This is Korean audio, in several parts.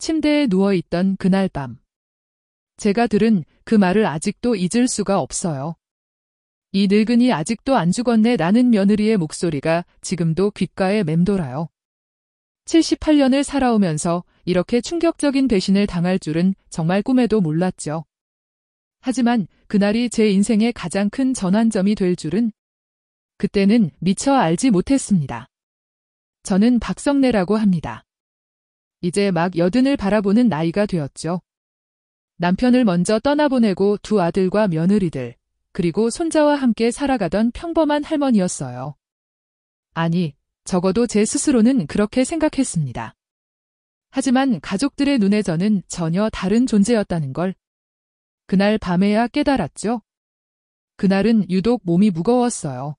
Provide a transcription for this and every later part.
침대에 누워있던 그날 밤. 제가 들은 그 말을 아직도 잊을 수가 없어요. 이 늙은이 아직도 안 죽었네 라는 며느리의 목소리가 지금도 귓가에 맴돌아요. 78년을 살아오면서 이렇게 충격적인 배신을 당할 줄은 정말 꿈에도 몰랐죠. 하지만 그날이 제 인생의 가장 큰 전환점이 될 줄은 그때는 미처 알지 못했습니다. 저는 박성래라고 합니다. 이제 막 80을 바라보는 나이가 되었죠. 남편을 먼저 떠나보내고 두 아들과 며느리들, 그리고 손자와 함께 살아가던 평범한 할머니였어요. 아니, 적어도 제 스스로는 그렇게 생각했습니다. 하지만 가족들의 눈에 저는 전혀 다른 존재였다는 걸 그날 밤에야 깨달았죠. 그날은 유독 몸이 무거웠어요.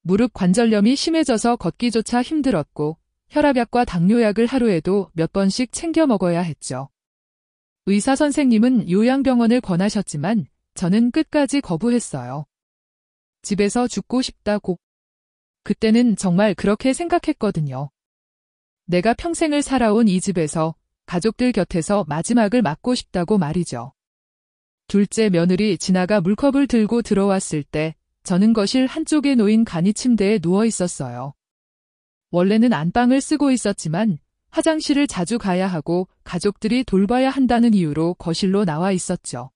무릎 관절염이 심해져서 걷기조차 힘들었고 혈압약과 당뇨약을 하루에도 몇 번씩 챙겨 먹어야 했죠. 의사 선생님은 요양병원을 권하셨지만 저는 끝까지 거부했어요. 집에서 죽고 싶다고. 그때는 정말 그렇게 생각했거든요. 내가 평생을 살아온 이 집에서 가족들 곁에서 마지막을 맞고 싶다고 말이죠. 둘째 며느리 진아가 물컵을 들고 들어왔을 때 저는 거실 한쪽에 놓인 간이 침대에 누워 있었어요. 원래는 안방을 쓰고 있었지만 화장실을 자주 가야 하고 가족들이 돌봐야 한다는 이유로 거실로 나와 있었죠.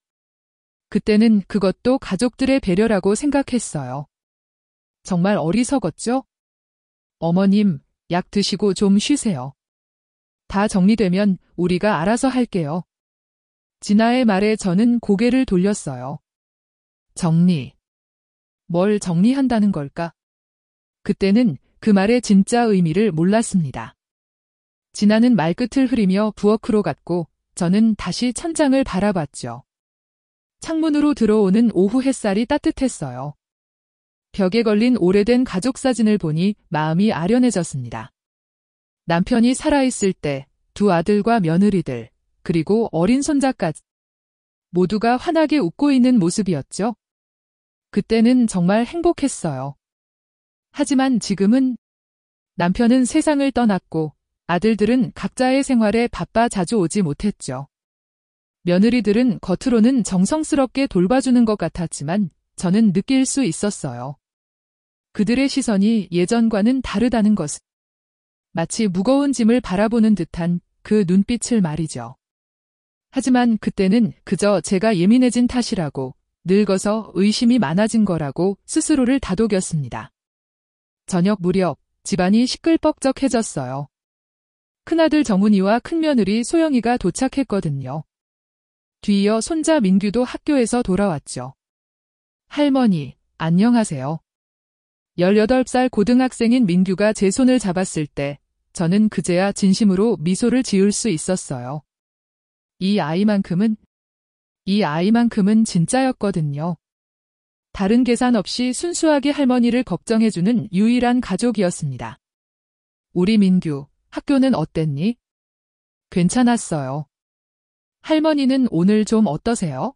그때는 그것도 가족들의 배려라고 생각했어요. 정말 어리석었죠? 어머님, 약 드시고 좀 쉬세요. 다 정리되면 우리가 알아서 할게요. 진아의 말에 저는 고개를 돌렸어요. 정리. 뭘 정리한다는 걸까? 그때는 그 말의 진짜 의미를 몰랐습니다. 진아는 말끝을 흐리며 부엌으로 갔고 저는 다시 천장을 바라봤죠. 창문으로 들어오는 오후 햇살이 따뜻했어요. 벽에 걸린 오래된 가족 사진을 보니 마음이 아련해졌습니다. 남편이 살아있을 때 두 아들과 며느리들, 그리고 어린 손자까지 모두가 환하게 웃고 있는 모습이었죠. 그때는 정말 행복했어요. 하지만 지금은 남편은 세상을 떠났고 아들들은 각자의 생활에 바빠 자주 오지 못했죠. 며느리들은 겉으로는 정성스럽게 돌봐주는 것 같았지만 저는 느낄 수 있었어요. 그들의 시선이 예전과는 다르다는 것은 마치 무거운 짐을 바라보는 듯한 그 눈빛을 말이죠. 하지만 그때는 그저 제가 예민해진 탓이라고, 늙어서 의심이 많아진 거라고 스스로를 다독였습니다. 저녁 무렵 집안이 시끌벅적해졌어요. 큰아들 정훈이와 큰며느리 소영이가 도착했거든요. 뒤이어 손자 민규도 학교에서 돌아왔죠. 할머니, 안녕하세요. 18살 고등학생인 민규가 제 손을 잡았을 때 저는 그제야 진심으로 미소를 지을 수 있었어요. 이 아이만큼은 진짜였거든요. 다른 계산 없이 순수하게 할머니를 걱정해주는 유일한 가족이었습니다. 우리 민규, 학교는 어땠니? 괜찮았어요. 할머니는 오늘 좀 어떠세요?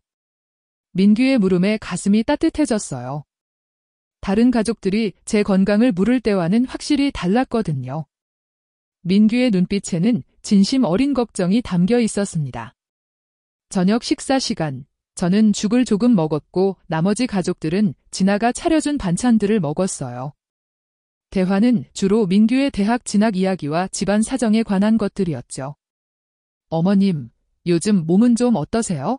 민규의 물음에 가슴이 따뜻해졌어요. 다른 가족들이 제 건강을 물을 때와는 확실히 달랐거든요. 민규의 눈빛에는 진심 어린 걱정이 담겨 있었습니다. 저녁 식사 시간, 저는 죽을 조금 먹었고 나머지 가족들은 진아가 차려준 반찬들을 먹었어요. 대화는 주로 민규의 대학 진학 이야기와 집안 사정에 관한 것들이었죠. 어머님, 요즘 몸은 좀 어떠세요?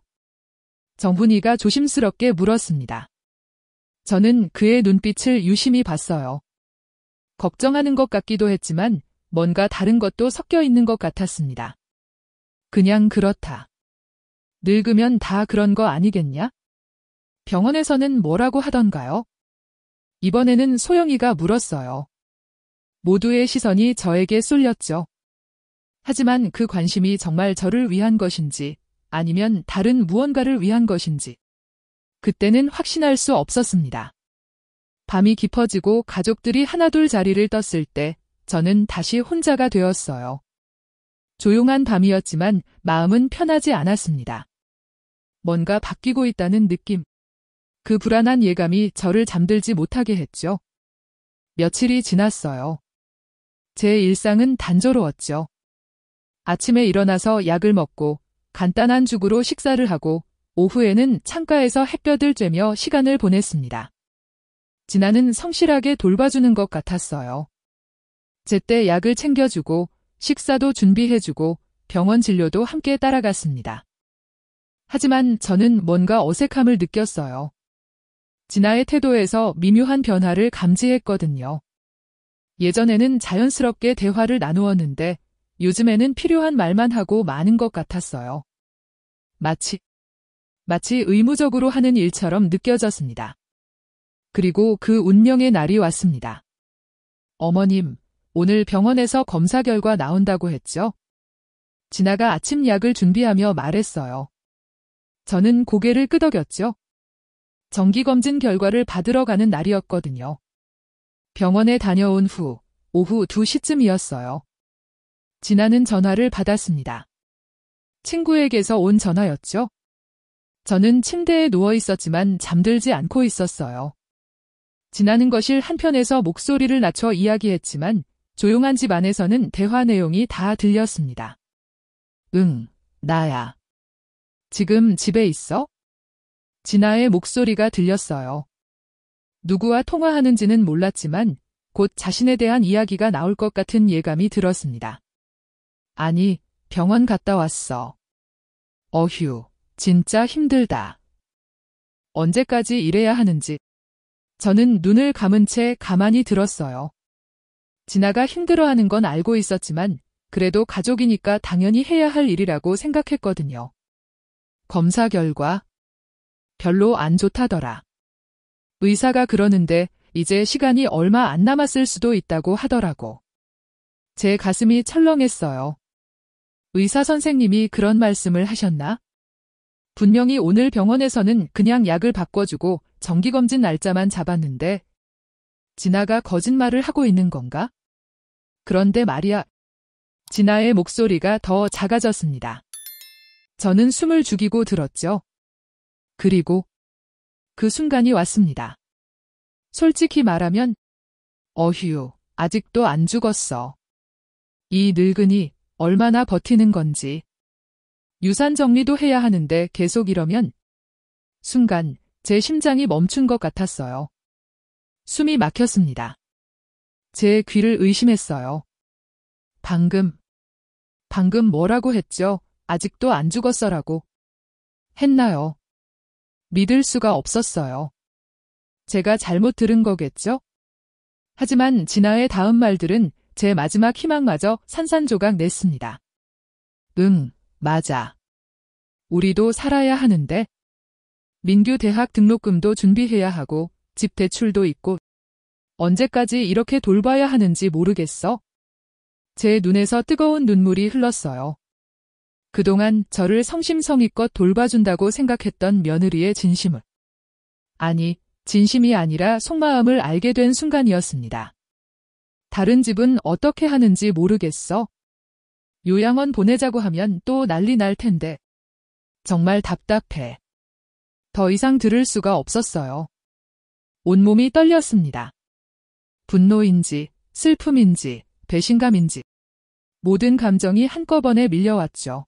정훈이가 조심스럽게 물었습니다. 저는 그의 눈빛을 유심히 봤어요. 걱정하는 것 같기도 했지만 뭔가 다른 것도 섞여 있는 것 같았습니다. 그냥 그렇다. 늙으면 다 그런 거 아니겠냐? 병원에서는 뭐라고 하던가요? 이번에는 소영이가 물었어요. 모두의 시선이 저에게 쏠렸죠. 하지만 그 관심이 정말 저를 위한 것인지 아니면 다른 무언가를 위한 것인지 그때는 확신할 수 없었습니다. 밤이 깊어지고 가족들이 하나둘 자리를 떴을 때 저는 다시 혼자가 되었어요. 조용한 밤이었지만 마음은 편하지 않았습니다. 뭔가 바뀌고 있다는 느낌. 그 불안한 예감이 저를 잠들지 못하게 했죠. 며칠이 지났어요. 제 일상은 단조로웠죠. 아침에 일어나서 약을 먹고 간단한 죽으로 식사를 하고 오후에는 창가에서 햇볕을 쬐며 시간을 보냈습니다. 진아는 성실하게 돌봐주는 것 같았어요. 제때 약을 챙겨주고 식사도 준비해주고 병원 진료도 함께 따라갔습니다. 하지만 저는 뭔가 어색함을 느꼈어요. 진아의 태도에서 미묘한 변화를 감지했거든요. 예전에는 자연스럽게 대화를 나누었는데 요즘에는 필요한 말만 하고 마는 것 같았어요. 마치 의무적으로 하는 일처럼 느껴졌습니다. 그리고 그 운명의 날이 왔습니다. 어머님, 오늘 병원에서 검사 결과 나온다고 했죠? 진아가 아침 약을 준비하며 말했어요. 저는 고개를 끄덕였죠. 정기검진 결과를 받으러 가는 날이었거든요. 병원에 다녀온 후 오후 2시쯤이었어요. 진아는 전화를 받았습니다. 친구에게서 온 전화였죠. 저는 침대에 누워 있었지만 잠들지 않고 있었어요. 진아는 거실 한편에서 목소리를 낮춰 이야기했지만 조용한 집 안에서는 대화 내용이 다 들렸습니다. 응, 나야. 지금 집에 있어? 진아의 목소리가 들렸어요. 누구와 통화하는지는 몰랐지만 곧 자신에 대한 이야기가 나올 것 같은 예감이 들었습니다. 아니, 병원 갔다 왔어. 어휴, 진짜 힘들다. 언제까지 일해야 하는지. 저는 눈을 감은 채 가만히 들었어요. 진아가 힘들어하는 건 알고 있었지만 그래도 가족이니까 당연히 해야 할 일이라고 생각했거든요. 검사 결과 별로 안 좋다더라. 의사가 그러는데 이제 시간이 얼마 안 남았을 수도 있다고 하더라고. 제 가슴이 철렁했어요. 의사 선생님이 그런 말씀을 하셨나? 분명히 오늘 병원에서는 그냥 약을 바꿔주고 정기검진 날짜만 잡았는데 진아가 거짓말을 하고 있는 건가? 그런데 말이야. 진아의 목소리가 더 작아졌습니다. 저는 숨을 죽이고 들었죠. 그리고 그 순간이 왔습니다. 솔직히 말하면 어휴, 아직도 안 죽었어. 이 늙은이 얼마나 버티는 건지. 유산 정리도 해야 하는데 계속 이러면 순간 제 심장이 멈춘 것 같았어요. 숨이 막혔습니다. 제 귀를 의심했어요. 방금 뭐라고 했죠? 아직도 안 죽었어라고. 했나요? 믿을 수가 없었어요. 제가 잘못 들은 거겠죠? 하지만 진아의 다음 말들은 제 마지막 희망마저 산산조각 냈습니다. 응, 맞아. 우리도 살아야 하는데. 민규 대학 등록금도 준비해야 하고 집 대출도 있고 언제까지 이렇게 돌봐야 하는지 모르겠어. 제 눈에서 뜨거운 눈물이 흘렀어요. 그동안 저를 성심성의껏 돌봐준다고 생각했던 며느리의 진심을. 아니, 진심이 아니라 속마음을 알게 된 순간이었습니다. 다른 집은 어떻게 하는지 모르겠어. 요양원 보내자고 하면 또 난리 날 텐데. 정말 답답해. 더 이상 들을 수가 없었어요. 온몸이 떨렸습니다. 분노인지, 슬픔인지, 배신감인지. 모든 감정이 한꺼번에 밀려왔죠.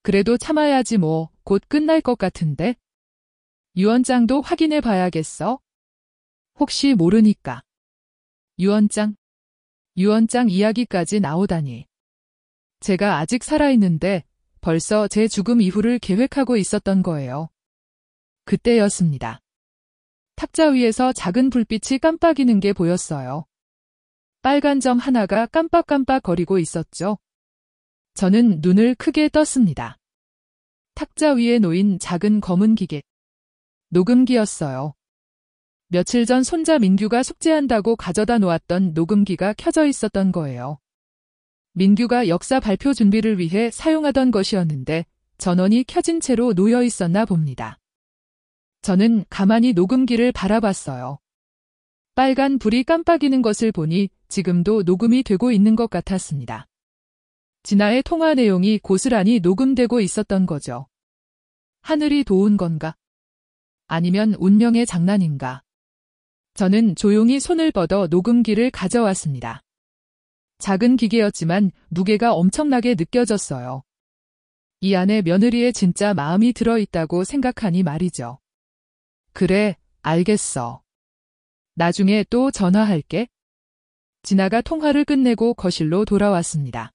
그래도 참아야지 뭐, 곧 끝날 것 같은데. 유언장도 확인해 봐야겠어. 혹시 모르니까. 유언장 이야기까지 나오다니. 제가 아직 살아있는데 벌써 제 죽음 이후를 계획하고 있었던 거예요. 그때였습니다. 탁자 위에서 작은 불빛이 깜빡이는 게 보였어요. 빨간 점 하나가 깜빡깜빡 거리고 있었죠. 저는 눈을 크게 떴습니다. 탁자 위에 놓인 작은 검은 기계. 녹음기였어요. 며칠 전 손자 민규가 숙제한다고 가져다 놓았던 녹음기가 켜져 있었던 거예요. 민규가 역사 발표 준비를 위해 사용하던 것이었는데 전원이 켜진 채로 놓여 있었나 봅니다. 저는 가만히 녹음기를 바라봤어요. 빨간 불이 깜빡이는 것을 보니 지금도 녹음이 되고 있는 것 같았습니다. 진아의 통화 내용이 고스란히 녹음되고 있었던 거죠. 하늘이 도운 건가? 아니면 운명의 장난인가? 저는 조용히 손을 뻗어 녹음기를 가져왔습니다. 작은 기계였지만 무게가 엄청나게 느껴졌어요. 이 안에 며느리의 진짜 마음이 들어있다고 생각하니 말이죠. 그래, 알겠어. 나중에 또 전화할게. 진아가 통화를 끝내고 거실로 돌아왔습니다.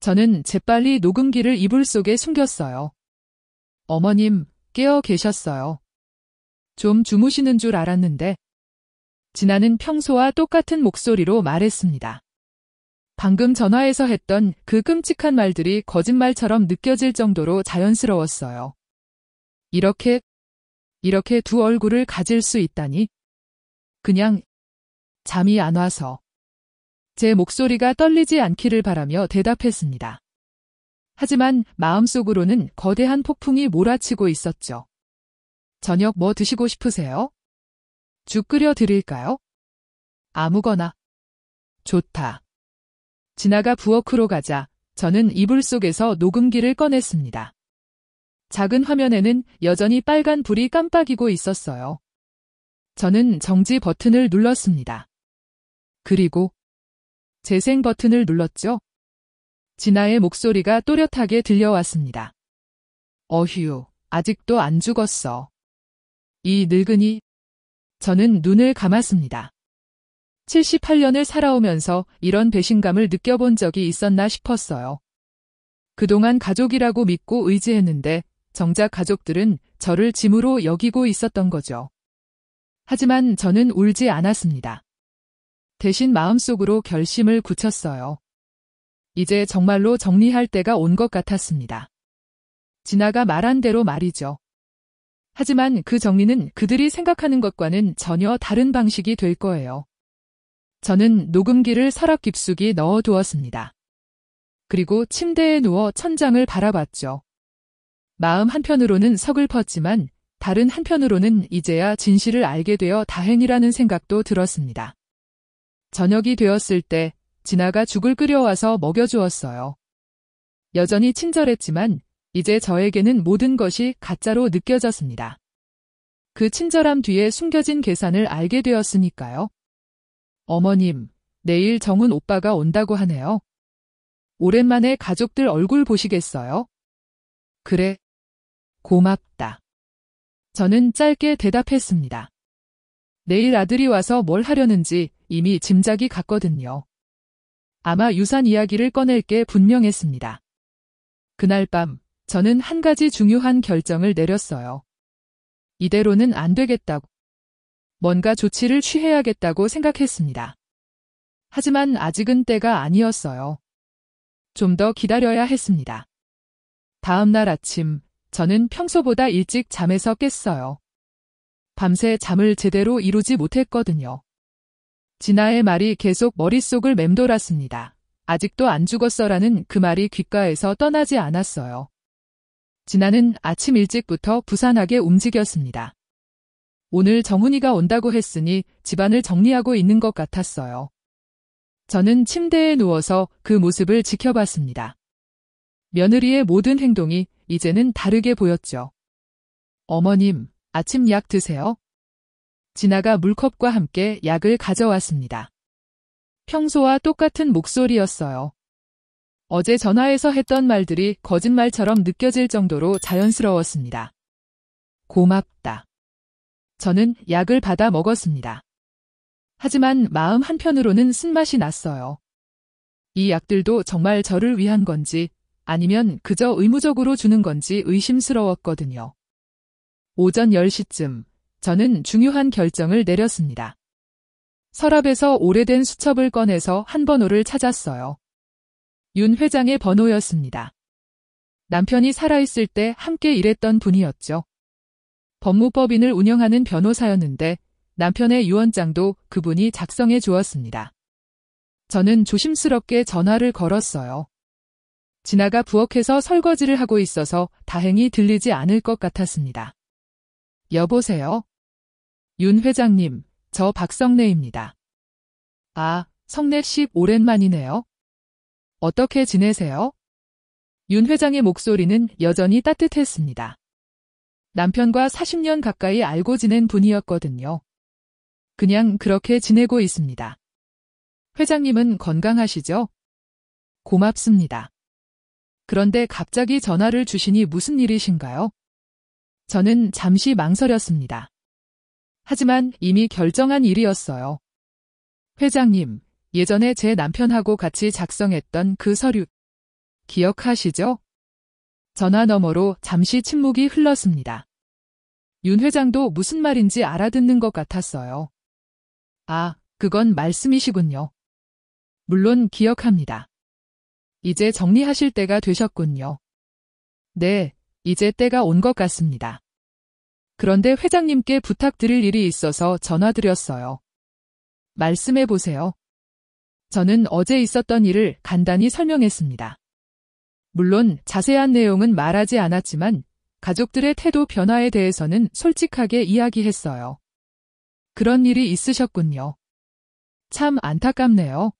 저는 재빨리 녹음기를 이불 속에 숨겼어요. 어머님, 깨어 계셨어요. 좀 주무시는 줄 알았는데. 진아는 평소와 똑같은 목소리로 말했습니다. 방금 전화해서 했던 그 끔찍한 말들이 거짓말처럼 느껴질 정도로 자연스러웠어요. 이렇게 두 얼굴을 가질 수 있다니. 그냥 잠이 안 와서. 제 목소리가 떨리지 않기를 바라며 대답했습니다. 하지만 마음속으로는 거대한 폭풍이 몰아치고 있었죠. 저녁 뭐 드시고 싶으세요? 죽 끓여 드릴까요? 아무거나. 좋다. 진아가 부엌으로 가자 저는 이불 속에서 녹음기를 꺼냈습니다. 작은 화면에는 여전히 빨간 불이 깜빡이고 있었어요. 저는 정지 버튼을 눌렀습니다. 그리고 재생 버튼을 눌렀죠. 진아의 목소리가 또렷하게 들려왔습니다. 어휴, 아직도 안 죽었어. 이 늙은이. 저는 눈을 감았습니다. 78년을 살아오면서 이런 배신감을 느껴본 적이 있었나 싶었어요. 그동안 가족이라고 믿고 의지했는데 정작 가족들은 저를 짐으로 여기고 있었던 거죠. 하지만 저는 울지 않았습니다. 대신 마음속으로 결심을 굳혔어요. 이제 정말로 정리할 때가 온 것 같았습니다. 진아가 말한 대로 말이죠. 하지만 그 정리는 그들이 생각하는 것과는 전혀 다른 방식이 될 거예요. 저는 녹음기를 서랍 깊숙이 넣어두었습니다. 그리고 침대에 누워 천장을 바라봤죠. 마음 한편으로는 서글펐지만 다른 한편으로는 이제야 진실을 알게 되어 다행이라는 생각도 들었습니다. 저녁이 되었을 때 진아가 죽을 끓여와서 먹여주었어요. 여전히 친절했지만 이제 저에게는 모든 것이 가짜로 느껴졌습니다. 그 친절함 뒤에 숨겨진 계산을 알게 되었으니까요. 어머님, 내일 정훈 오빠가 온다고 하네요. 오랜만에 가족들 얼굴 보시겠어요? 그래. 고맙다. 저는 짧게 대답했습니다. 내일 아들이 와서 뭘 하려는지 이미 짐작이 갔거든요. 아마 유산 이야기를 꺼낼 게 분명했습니다. 그날 밤 저는 한 가지 중요한 결정을 내렸어요. 이대로는 안 되겠다고. 뭔가 조치를 취해야겠다고 생각했습니다. 하지만 아직은 때가 아니었어요. 좀 더 기다려야 했습니다. 다음 날 아침, 저는 평소보다 일찍 잠에서 깼어요. 밤새 잠을 제대로 이루지 못했거든요. 진아의 말이 계속 머릿속을 맴돌았습니다. 아직도 안 죽었어라는 그 말이 귓가에서 떠나지 않았어요. 진아는 아침 일찍부터 부산하게 움직였습니다. 오늘 정훈이가 온다고 했으니 집안을 정리하고 있는 것 같았어요. 저는 침대에 누워서 그 모습을 지켜봤습니다. 며느리의 모든 행동이 이제는 다르게 보였죠. 어머님, 아침 약 드세요. 진아가 물컵과 함께 약을 가져왔습니다. 평소와 똑같은 목소리였어요. 어제 전화해서 했던 말들이 거짓말처럼 느껴질 정도로 자연스러웠습니다. 고맙다. 저는 약을 받아 먹었습니다. 하지만 마음 한편으로는 쓴맛이 났어요. 이 약들도 정말 저를 위한 건지 아니면 그저 의무적으로 주는 건지 의심스러웠거든요. 오전 10시쯤 저는 중요한 결정을 내렸습니다. 서랍에서 오래된 수첩을 꺼내서 한 번호를 찾았어요. 윤 회장의 번호였습니다. 남편이 살아있을 때 함께 일했던 분이었죠. 법무법인을 운영하는 변호사였는데 남편의 유언장도 그분이 작성해 주었습니다. 저는 조심스럽게 전화를 걸었어요. 진아가 부엌에서 설거지를 하고 있어서 다행히 들리지 않을 것 같았습니다. 여보세요? 윤 회장님, 저 박성래입니다. 아, 성래 씨 오랜만이네요. 어떻게 지내세요? 윤 회장의 목소리는 여전히 따뜻했습니다. 남편과 40년 가까이 알고 지낸 분이었거든요. 그냥 그렇게 지내고 있습니다. 회장님은 건강하시죠? 고맙습니다. 그런데 갑자기 전화를 주시니 무슨 일이신가요? 저는 잠시 망설였습니다. 하지만 이미 결정한 일이었어요. 회장님, 예전에 제 남편하고 같이 작성했던 그 서류 기억하시죠? 전화 너머로 잠시 침묵이 흘렀습니다. 윤 회장도 무슨 말인지 알아듣는 것 같았어요. 아, 그건 말씀이시군요. 물론 기억합니다. 이제 정리하실 때가 되셨군요. 네, 이제 때가 온 것 같습니다. 그런데 회장님께 부탁드릴 일이 있어서 전화드렸어요. 말씀해 보세요. 저는 어제 있었던 일을 간단히 설명했습니다. 물론 자세한 내용은 말하지 않았지만 가족들의 태도 변화에 대해서는 솔직하게 이야기했어요. 그런 일이 있으셨군요. 참 안타깝네요.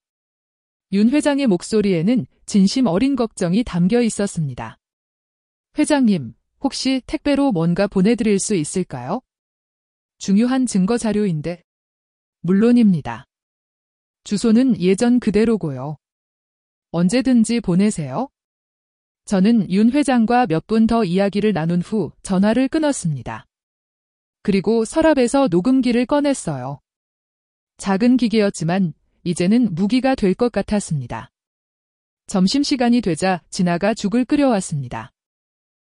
윤 회장의 목소리에는 진심 어린 걱정이 담겨 있었습니다. 회장님, 혹시 택배로 뭔가 보내드릴 수 있을까요? 중요한 증거 자료인데. 물론입니다. 주소는 예전 그대로고요. 언제든지 보내세요. 저는 윤 회장과 몇 분 더 이야기를 나눈 후 전화를 끊었습니다. 그리고 서랍에서 녹음기를 꺼냈어요. 작은 기계였지만 이제는 무기가 될 것 같았습니다. 점심시간이 되자 진아가 죽을 끓여왔습니다.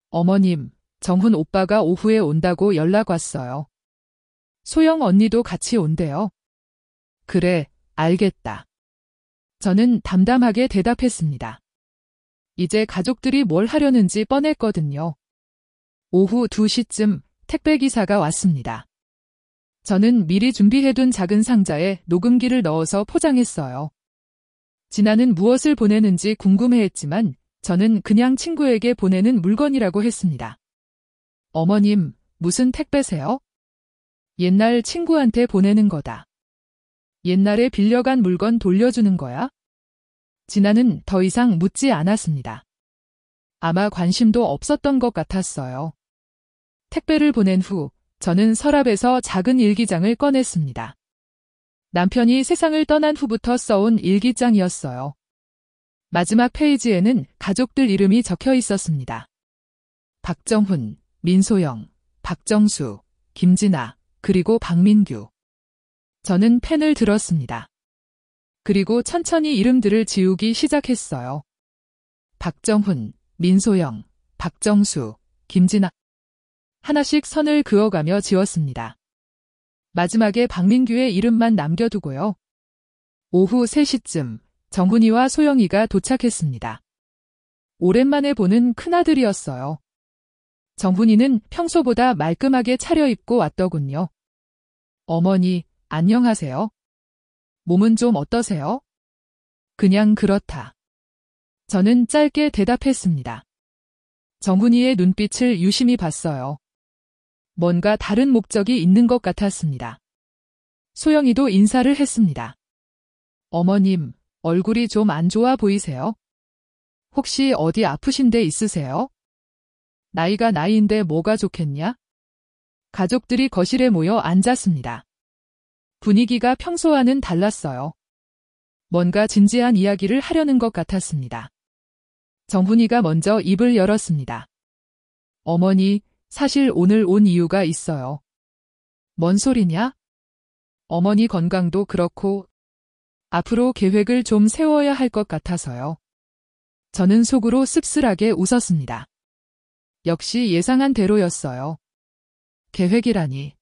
어머님, 정훈 오빠가 오후에 온다고 연락 왔어요. 소영 언니도 같이 온대요. 그래, 알겠다. 저는 담담하게 대답했습니다. 이제 가족들이 뭘 하려는지 뻔했거든요. 오후 2시쯤 택배기사가 왔습니다. 저는 미리 준비해둔 작은 상자에 녹음기를 넣어서 포장했어요. 진아는 무엇을 보내는지 궁금해했지만 저는 그냥 친구에게 보내는 물건이라고 했습니다. 어머님, 무슨 택배세요? 옛날 친구한테 보내는 거다. 옛날에 빌려간 물건 돌려주는 거야? 진아는 더 이상 묻지 않았습니다. 아마 관심도 없었던 것 같았어요. 택배를 보낸 후 저는 서랍에서 작은 일기장을 꺼냈습니다. 남편이 세상을 떠난 후부터 써온 일기장이었어요. 마지막 페이지에는 가족들 이름이 적혀 있었습니다. 박정훈, 민소영, 박정수, 김진아, 그리고 박민규. 저는 펜을 들었습니다. 그리고 천천히 이름들을 지우기 시작했어요. 박정훈, 민소영, 박정수, 김진아. 하나씩 선을 그어가며 지웠습니다. 마지막에 박민규의 이름만 남겨두고요. 오후 3시쯤 정훈이와 소영이가 도착했습니다. 오랜만에 보는 큰아들이었어요. 정훈이는 평소보다 말끔하게 차려입고 왔더군요. 어머니, 안녕하세요. 몸은 좀 어떠세요? 그냥 그렇다. 저는 짧게 대답했습니다. 정훈이의 눈빛을 유심히 봤어요. 뭔가 다른 목적이 있는 것 같았습니다. 소영이도 인사를 했습니다. 어머님, 얼굴이 좀 안 좋아 보이세요? 혹시 어디 아프신 데 있으세요? 나이가 나이인데 뭐가 좋겠냐? 가족들이 거실에 모여 앉았습니다. 분위기가 평소와는 달랐어요. 뭔가 진지한 이야기를 하려는 것 같았습니다. 정훈이가 먼저 입을 열었습니다. 어머니, 사실 오늘 온 이유가 있어요. 뭔 소리냐? 어머니 건강도 그렇고 앞으로 계획을 좀 세워야 할 것 같아서요. 저는 속으로 씁쓸하게 웃었습니다. 역시 예상한 대로였어요. 계획이라니.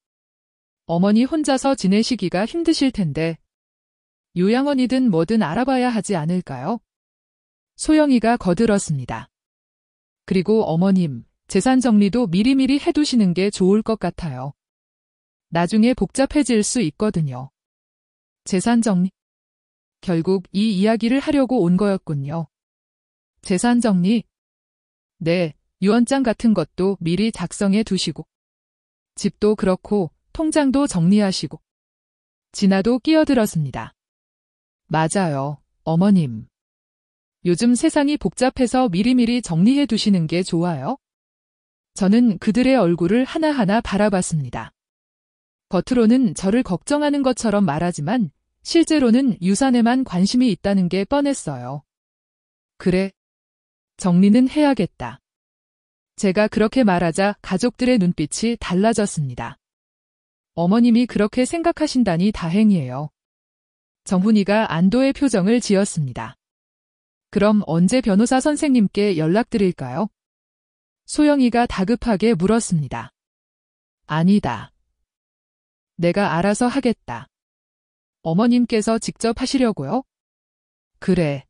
어머니 혼자서 지내시기가 힘드실 텐데 요양원이든 뭐든 알아봐야 하지 않을까요? 소영이가 거들었습니다. 그리고 어머님, 재산 정리도 미리미리 해두시는 게 좋을 것 같아요. 나중에 복잡해질 수 있거든요. 재산 정리. 결국 이 이야기를 하려고 온 거였군요. 재산 정리? 네, 유언장 같은 것도 미리 작성해 두시고 집도 그렇고 통장도 정리하시고. 진아도 끼어들었습니다. 맞아요, 어머님. 요즘 세상이 복잡해서 미리미리 정리해 두시는 게 좋아요. 저는 그들의 얼굴을 하나하나 바라봤습니다. 겉으로는 저를 걱정하는 것처럼 말하지만 실제로는 유산에만 관심이 있다는 게 뻔했어요. 그래. 정리는 해야겠다. 제가 그렇게 말하자 가족들의 눈빛이 달라졌습니다. 어머님이 그렇게 생각하신다니 다행이에요. 정훈이가 안도의 표정을 지었습니다. 그럼 언제 변호사 선생님께 연락드릴까요? 소영이가 다급하게 물었습니다. 아니다. 내가 알아서 하겠다. 어머님께서 직접 하시려고요? 그래.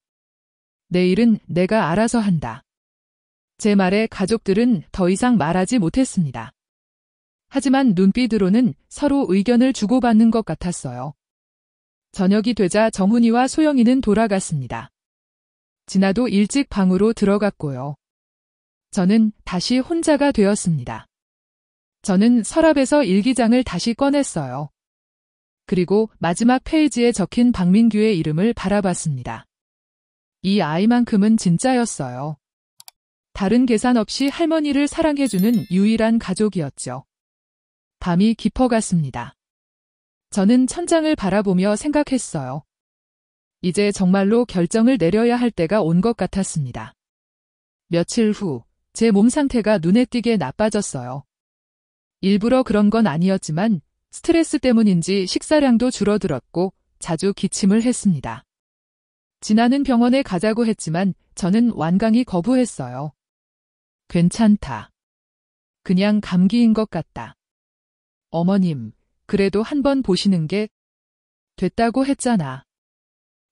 내일은 내가 알아서 한다. 제 말에 가족들은 더 이상 말하지 못했습니다. 하지만 눈빛으로는 서로 의견을 주고받는 것 같았어요. 저녁이 되자 정훈이와 소영이는 돌아갔습니다. 진아도 일찍 방으로 들어갔고요. 저는 다시 혼자가 되었습니다. 저는 서랍에서 일기장을 다시 꺼냈어요. 그리고 마지막 페이지에 적힌 박민규의 이름을 바라봤습니다. 이 아이만큼은 진짜였어요. 다른 계산 없이 할머니를 사랑해주는 유일한 가족이었죠. 밤이 깊어갔습니다. 저는 천장을 바라보며 생각했어요. 이제 정말로 결정을 내려야 할 때가 온 것 같았습니다. 며칠 후, 제 몸 상태가 눈에 띄게 나빠졌어요. 일부러 그런 건 아니었지만 스트레스 때문인지 식사량도 줄어들었고 자주 기침을 했습니다. 진아는 병원에 가자고 했지만 저는 완강히 거부했어요. 괜찮다. 그냥 감기인 것 같다. 어머님, 그래도 한번 보시는 게 됐다고 했잖아.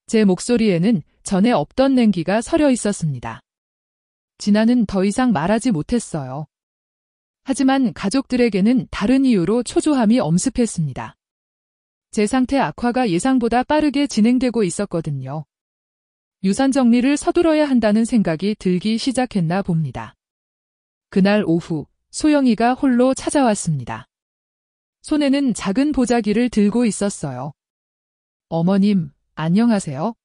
제 목소리에는 전에 없던 냉기가 서려 있었습니다. 진아는 더 이상 말하지 못했어요. 하지만 가족들에게는 다른 이유로 초조함이 엄습했습니다. 제 상태 악화가 예상보다 빠르게 진행되고 있었거든요. 유산 정리를 서둘러야 한다는 생각이 들기 시작했나 봅니다. 그날 오후, 소영이가 홀로 찾아왔습니다. 손에는 작은 보자기를 들고 있었어요. 어머님, 안녕하세요.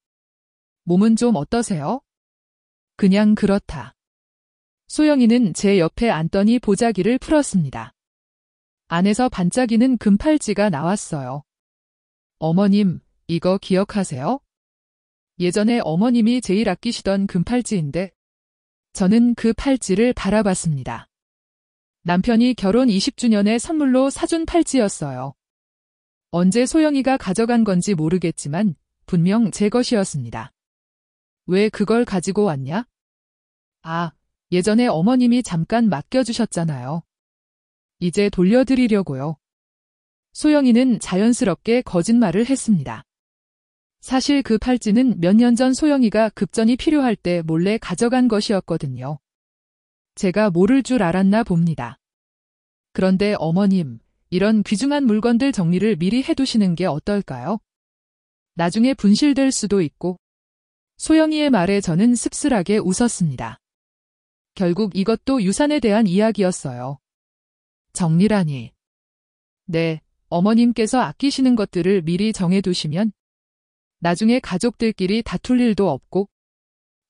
몸은 좀 어떠세요? 그냥 그렇다. 소영이는 제 옆에 앉더니 보자기를 풀었습니다. 안에서 반짝이는 금팔찌가 나왔어요. 어머님, 이거 기억하세요? 예전에 어머님이 제일 아끼시던 금팔찌인데 저는 그 팔찌를 바라봤습니다. 남편이 결혼 20주년에 선물로 사준 팔찌였어요. 언제 소영이가 가져간 건지 모르겠지만 분명 제 것이었습니다. 왜 그걸 가지고 왔냐? 아, 예전에 어머님이 잠깐 맡겨주셨잖아요. 이제 돌려드리려고요. 소영이는 자연스럽게 거짓말을 했습니다. 사실 그 팔찌는 몇 년 전 소영이가 급전이 필요할 때 몰래 가져간 것이었거든요. 제가 모를 줄 알았나 봅니다. 그런데 어머님, 이런 귀중한 물건들 정리를 미리 해두시는 게 어떨까요? 나중에 분실될 수도 있고. 소영이의 말에 저는 씁쓸하게 웃었습니다. 결국 이것도 유산에 대한 이야기였어요. 정리라니. 네, 어머님께서 아끼시는 것들을 미리 정해두시면 나중에 가족들끼리 다툴 일도 없고.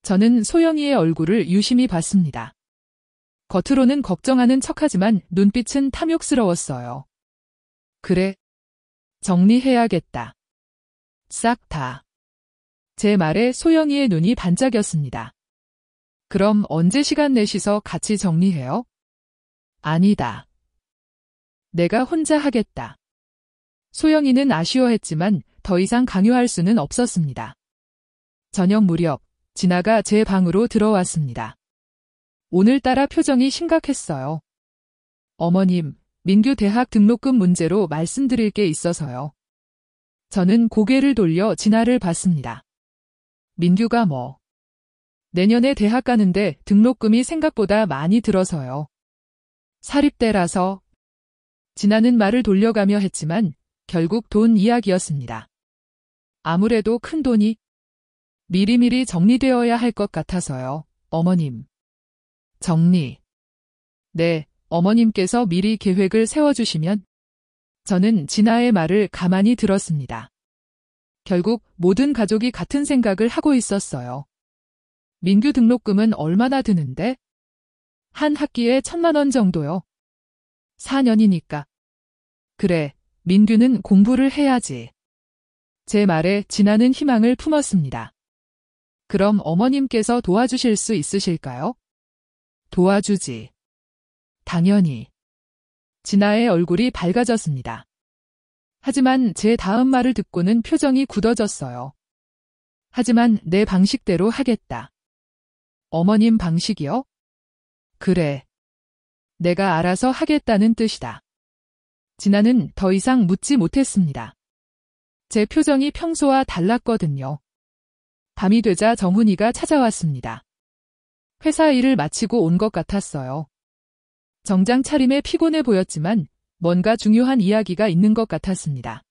저는 소영이의 얼굴을 유심히 봤습니다. 겉으로는 걱정하는 척하지만 눈빛은 탐욕스러웠어요. 그래. 정리해야겠다. 싹 다. 제 말에 소영이의 눈이 반짝였습니다. 그럼 언제 시간 내시서 같이 정리해요? 아니다. 내가 혼자 하겠다. 소영이는 아쉬워했지만 더 이상 강요할 수는 없었습니다. 저녁 무렵, 진아가 제 방으로 들어왔습니다. 오늘따라 표정이 심각했어요. 어머님, 민규 대학 등록금 문제로 말씀드릴 게 있어서요. 저는 고개를 돌려 진아를 봤습니다. 민규가 뭐? 내년에 대학 가는데 등록금이 생각보다 많이 들어서요. 사립대라서. 진아는 말을 돌려가며 했지만 결국 돈 이야기였습니다. 아무래도 큰 돈이 미리미리 정리되어야 할 것 같아서요, 어머님. 정리. 네, 어머님께서 미리 계획을 세워주시면. 저는 진아의 말을 가만히 들었습니다. 결국 모든 가족이 같은 생각을 하고 있었어요. 민규 등록금은 얼마나 드는데? 한 학기에 1,000만 원 정도요. 4년이니까. 그래, 민규는 공부를 해야지. 제 말에 진아는 희망을 품었습니다. 그럼 어머님께서 도와주실 수 있으실까요? 도와주지. 당연히. 진아의 얼굴이 밝아졌습니다. 하지만 제 다음 말을 듣고는 표정이 굳어졌어요. 하지만 내 방식대로 하겠다. 어머님 방식이요? 그래. 내가 알아서 하겠다는 뜻이다. 진아는 더 이상 묻지 못했습니다. 제 표정이 평소와 달랐거든요. 밤이 되자 정훈이가 찾아왔습니다. 회사 일을 마치고 온 것 같았어요. 정장 차림에 피곤해 보였지만 뭔가 중요한 이야기가 있는 것 같았습니다.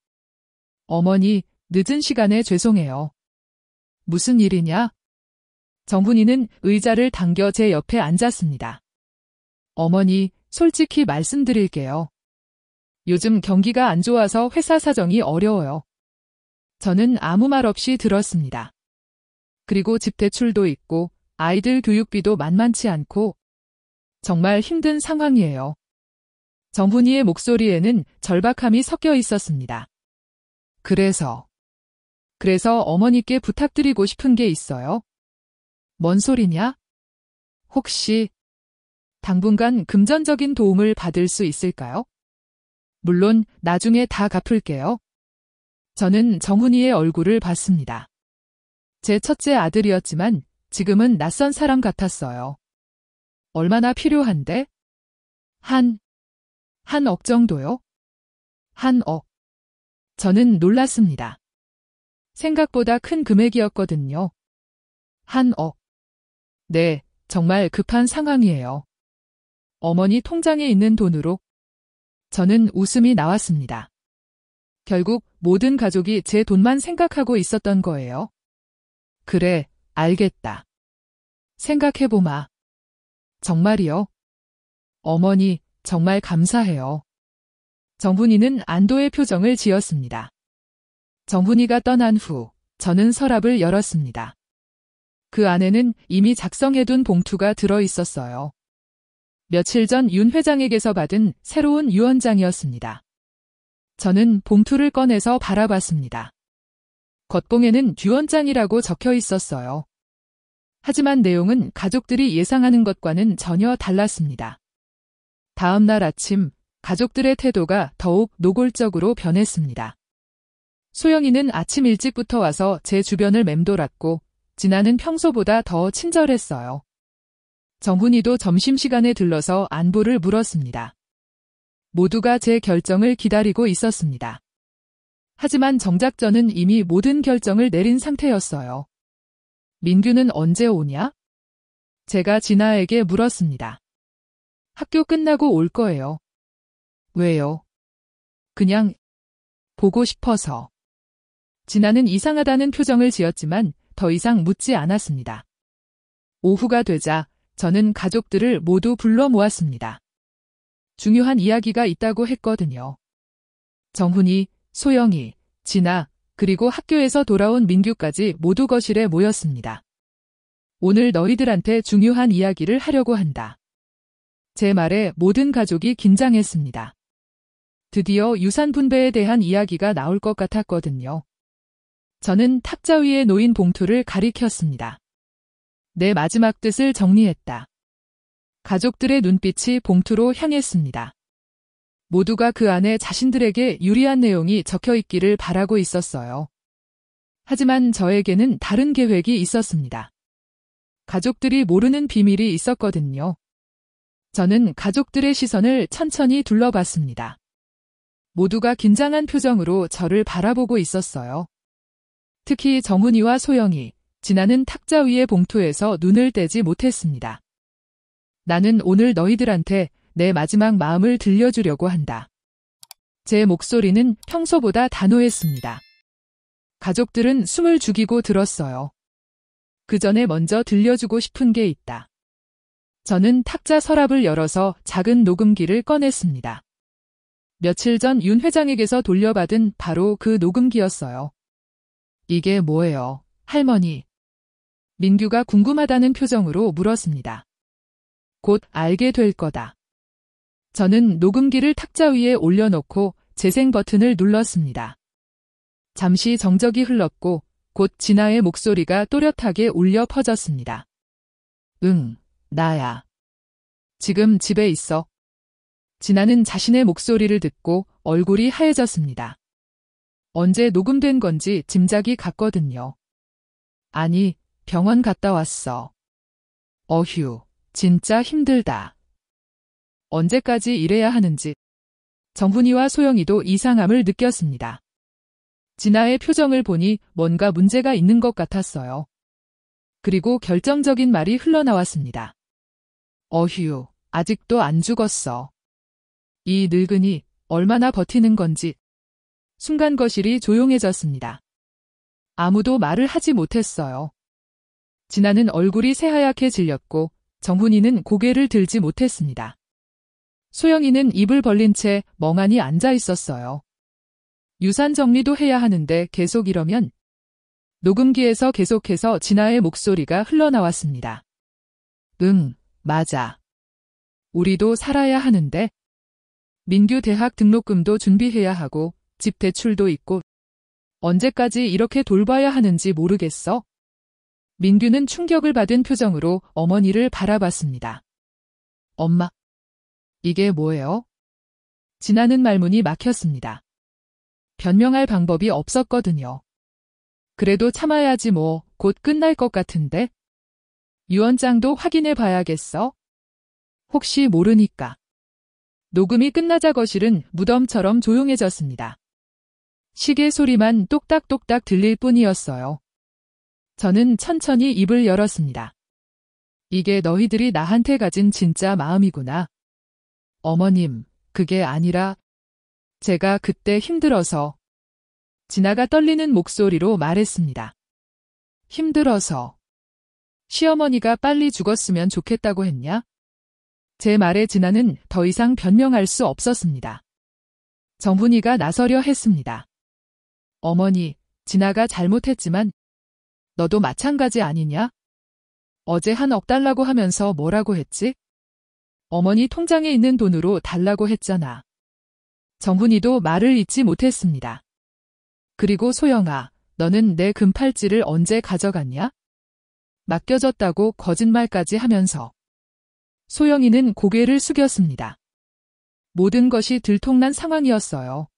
어머니, 늦은 시간에 죄송해요. 무슨 일이냐? 정훈이는 의자를 당겨 제 옆에 앉았습니다. 어머니, 솔직히 말씀드릴게요. 요즘 경기가 안 좋아서 회사 사정이 어려워요. 저는 아무 말 없이 들었습니다. 그리고 집 대출도 있고 아이들 교육비도 만만치 않고 정말 힘든 상황이에요. 정훈이의 목소리에는 절박함이 섞여 있었습니다. 그래서 어머니께 부탁드리고 싶은 게 있어요. 뭔 소리냐? 혹시 당분간 금전적인 도움을 받을 수 있을까요? 물론 나중에 다 갚을게요. 저는 정훈이의 얼굴을 봤습니다. 제 첫째 아들이었지만 지금은 낯선 사람 같았어요. 얼마나 필요한데? 한 억 정도요? 한 억. 저는 놀랐습니다. 생각보다 큰 금액이었거든요. 한 억. 네, 정말 급한 상황이에요. 어머니 통장에 있는 돈으로. 저는 웃음이 나왔습니다. 결국 모든 가족이 제 돈만 생각하고 있었던 거예요. 그래, 알겠다. 생각해보마. 정말이요? 어머니, 정말 감사해요. 정훈이는 안도의 표정을 지었습니다. 정훈이가 떠난 후 저는 서랍을 열었습니다. 그 안에는 이미 작성해둔 봉투가 들어 있었어요. 며칠 전 윤 회장에게서 받은 새로운 유언장이었습니다. 저는 봉투를 꺼내서 바라봤습니다. 겉봉에는 유언장이라고 적혀 있었어요. 하지만 내용은 가족들이 예상하는 것과는 전혀 달랐습니다. 다음 날 아침, 가족들의 태도가 더욱 노골적으로 변했습니다. 소영이는 아침 일찍부터 와서 제 주변을 맴돌았고, 진아는 평소보다 더 친절했어요. 정훈이도 점심시간에 들러서 안부를 물었습니다. 모두가 제 결정을 기다리고 있었습니다. 하지만 정작 저는 이미 모든 결정을 내린 상태였어요. 민규는 언제 오냐? 제가 진아에게 물었습니다. 학교 끝나고 올 거예요. 왜요? 그냥 보고 싶어서. 진아는 이상하다는 표정을 지었지만 더 이상 묻지 않았습니다. 오후가 되자 저는 가족들을 모두 불러 모았습니다. 중요한 이야기가 있다고 했거든요. 정훈이, 소영이, 진아, 그리고 학교에서 돌아온 민규까지 모두 거실에 모였습니다. 오늘 너희들한테 중요한 이야기를 하려고 한다. 제 말에 모든 가족이 긴장했습니다. 드디어 유산 분배에 대한 이야기가 나올 것 같았거든요. 저는 탁자 위에 놓인 봉투를 가리켰습니다. 내 마지막 뜻을 정리했다. 가족들의 눈빛이 봉투로 향했습니다. 모두가 그 안에 자신들에게 유리한 내용이 적혀 있기를 바라고 있었어요. 하지만 저에게는 다른 계획이 있었습니다. 가족들이 모르는 비밀이 있었거든요. 저는 가족들의 시선을 천천히 둘러봤습니다. 모두가 긴장한 표정으로 저를 바라보고 있었어요. 특히 정훈이와 소영이, 진아는 탁자 위의 봉투에서 눈을 떼지 못했습니다. 나는 오늘 너희들한테 내 마지막 마음을 들려주려고 한다. 제 목소리는 평소보다 단호했습니다. 가족들은 숨을 죽이고 들었어요. 그 전에 먼저 들려주고 싶은 게 있다. 저는 탁자 서랍을 열어서 작은 녹음기를 꺼냈습니다. 며칠 전 윤 회장에게서 돌려받은 바로 그 녹음기였어요. 이게 뭐예요, 할머니? 민규가 궁금하다는 표정으로 물었습니다. 곧 알게 될 거다. 저는 녹음기를 탁자 위에 올려놓고 재생 버튼을 눌렀습니다. 잠시 정적이 흘렀고 곧 진아의 목소리가 또렷하게 울려 퍼졌습니다. 응, 나야. 지금 집에 있어. 진아는 자신의 목소리를 듣고 얼굴이 하얘졌습니다. 언제 녹음된 건지 짐작이 갔거든요. 아니, 병원 갔다 왔어. 어휴, 진짜 힘들다. 언제까지 이래야 하는지. 정훈이와 소영이도 이상함을 느꼈습니다. 진아의 표정을 보니 뭔가 문제가 있는 것 같았어요. 그리고 결정적인 말이 흘러나왔습니다. 어휴, 아직도 안 죽었어. 이 늙은이 얼마나 버티는 건지. 순간 거실이 조용해졌습니다. 아무도 말을 하지 못했어요. 진아는 얼굴이 새하얗게 질렸고 정훈이는 고개를 들지 못했습니다. 소영이는 입을 벌린 채 멍하니 앉아 있었어요. 유산 정리도 해야 하는데 계속 이러면. 녹음기에서 계속해서 진아의 목소리가 흘러나왔습니다. 응, 맞아. 우리도 살아야 하는데. 민규 대학 등록금도 준비해야 하고 집 대출도 있고 언제까지 이렇게 돌봐야 하는지 모르겠어. 민규는 충격을 받은 표정으로 어머니를 바라봤습니다. 엄마, 이게 뭐예요? 진아는 말문이 막혔습니다. 변명할 방법이 없었거든요. 그래도 참아야지 뭐, 곧 끝날 것 같은데. 유언장도 확인해 봐야겠어. 혹시 모르니까. 녹음이 끝나자 거실은 무덤처럼 조용해졌습니다. 시계 소리만 똑딱똑딱 들릴 뿐이었어요. 저는 천천히 입을 열었습니다. 이게 너희들이 나한테 가진 진짜 마음이구나. 어머님, 그게 아니라 제가 그때 힘들어서. 진아가 떨리는 목소리로 말했습니다. 힘들어서. 시어머니가 빨리 죽었으면 좋겠다고 했냐? 제 말에 진아는 더 이상 변명할 수 없었습니다. 정훈이가 나서려 했습니다. 어머니, 진아가 잘못했지만 너도 마찬가지 아니냐? 어제 한 억 달라고 하면서 뭐라고 했지? 어머니 통장에 있는 돈으로 달라고 했잖아. 정훈이도 말을 잇지 못했습니다. 그리고 소영아, 너는 내 금팔찌를 언제 가져갔냐? 맡겨졌다고 거짓말까지 하면서. 소영이는 고개를 숙였습니다. 모든 것이 들통난 상황이었어요.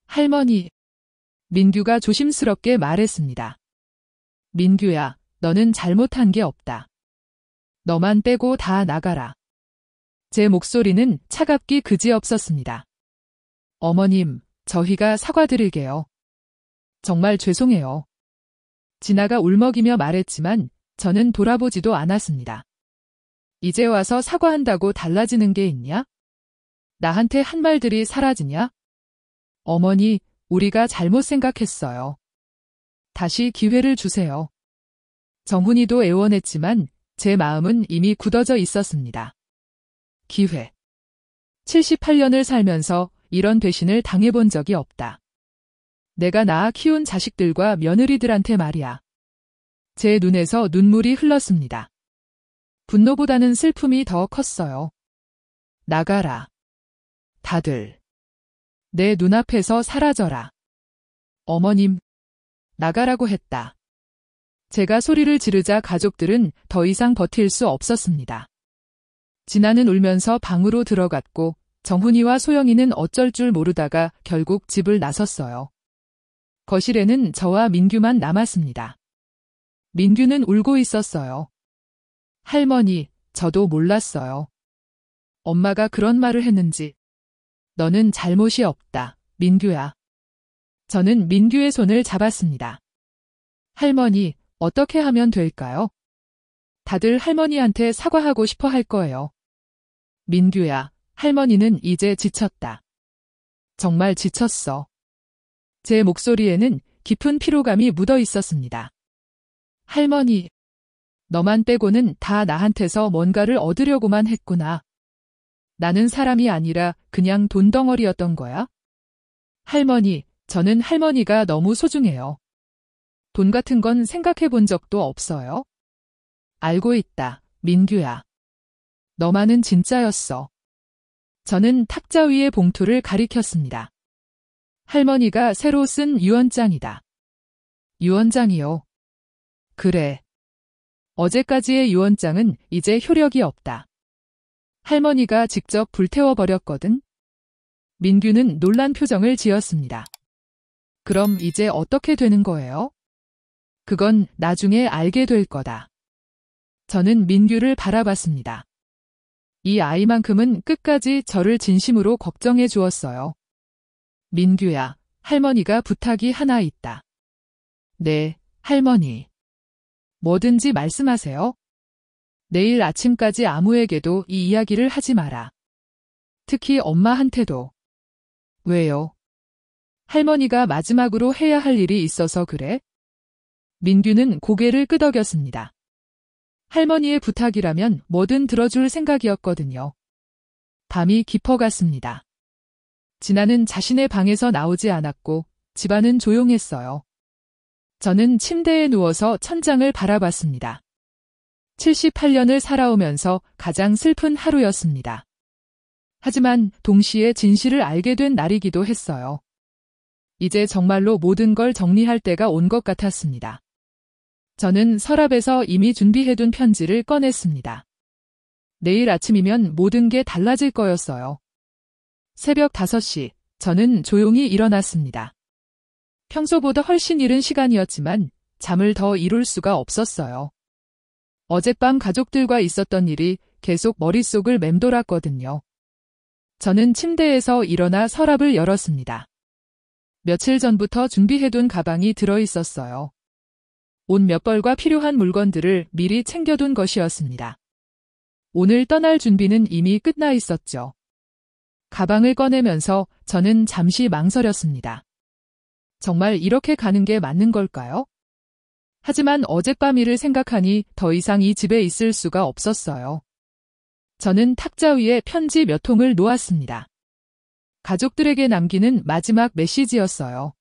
할머니, 민규가 조심스럽게 말했습니다. 민규야, 너는 잘못한 게 없다. 너만 빼고 다 나가라. 제 목소리는 차갑기 그지없었습니다. 어머님, 저희가 사과드릴게요. 정말 죄송해요. 진아가 울먹이며 말했지만 저는 돌아보지도 않았습니다. 이제 와서 사과한다고 달라지는 게 있냐? 나한테 한 말들이 사라지냐? 어머니, 우리가 잘못 생각했어요. 다시 기회를 주세요. 정훈이도 애원했지만 제 마음은 이미 굳어져 있었습니다. 기회. 78년을 살면서 이런 배신을 당해본 적이 없다. 내가 낳아 키운 자식들과 며느리들한테 말이야. 제 눈에서 눈물이 흘렀습니다. 분노보다는 슬픔이 더 컸어요. 나가라. 다들. 내 눈앞에서 사라져라. 어머님, 나가라고 했다. 제가 소리를 지르자 가족들은 더 이상 버틸 수 없었습니다. 진아는 울면서 방으로 들어갔고 정훈이와 소영이는 어쩔 줄 모르다가 결국 집을 나섰어요. 거실에는 저와 민규만 남았습니다. 민규는 울고 있었어요. 할머니, 저도 몰랐어요. 엄마가 그런 말을 했는지. 너는 잘못이 없다, 민규야. 저는 민규의 손을 잡았습니다. 할머니, 어떻게 하면 될까요? 다들 할머니한테 사과하고 싶어 할 거예요. 민규야, 할머니는 이제 지쳤다. 정말 지쳤어. 제 목소리에는 깊은 피로감이 묻어 있었습니다. 할머니, 너만 빼고는 다 나한테서 뭔가를 얻으려고만 했구나. 나는 사람이 아니라 그냥 돈덩어리였던 거야? 할머니, 저는 할머니가 너무 소중해요. 돈 같은 건 생각해 본 적도 없어요. 알고 있다, 민규야. 너만은 진짜였어. 저는 탁자 위의 봉투를 가리켰습니다. 할머니가 새로 쓴 유언장이다. 유언장이요. 그래. 어제까지의 유언장은 이제 효력이 없다. 할머니가 직접 불태워버렸거든. 민규는 놀란 표정을 지었습니다. 그럼 이제 어떻게 되는 거예요? 그건 나중에 알게 될 거다. 저는 민규를 바라봤습니다. 이 아이만큼은 끝까지 저를 진심으로 걱정해 주었어요. 민규야, 할머니가 부탁이 하나 있다. 네, 할머니. 뭐든지 말씀하세요. 내일 아침까지 아무에게도 이 이야기를 하지 마라. 특히 엄마한테도. 왜요? 할머니가 마지막으로 해야 할 일이 있어서 그래? 민규는 고개를 끄덕였습니다. 할머니의 부탁이라면 뭐든 들어줄 생각이었거든요. 밤이 깊어갔습니다. 진아는 자신의 방에서 나오지 않았고 집안은 조용했어요. 저는 침대에 누워서 천장을 바라봤습니다. 78년을 살아오면서 가장 슬픈 하루였습니다. 하지만 동시에 진실을 알게 된 날이기도 했어요. 이제 정말로 모든 걸 정리할 때가 온 것 같았습니다. 저는 서랍에서 이미 준비해둔 편지를 꺼냈습니다. 내일 아침이면 모든 게 달라질 거였어요. 새벽 5시, 저는 조용히 일어났습니다. 평소보다 훨씬 이른 시간이었지만 잠을 더 이룰 수가 없었어요. 어젯밤 가족들과 있었던 일이 계속 머릿속을 맴돌았거든요. 저는 침대에서 일어나 서랍을 열었습니다. 며칠 전부터 준비해둔 가방이 들어있었어요. 옷 몇 벌과 필요한 물건들을 미리 챙겨둔 것이었습니다. 오늘 떠날 준비는 이미 끝나 있었죠. 가방을 꺼내면서 저는 잠시 망설였습니다. 정말 이렇게 가는 게 맞는 걸까요? 하지만 어젯밤 일을 생각하니 더 이상 이 집에 있을 수가 없었어요. 저는 탁자 위에 편지 몇 통을 놓았습니다. 가족들에게 남기는 마지막 메시지였어요.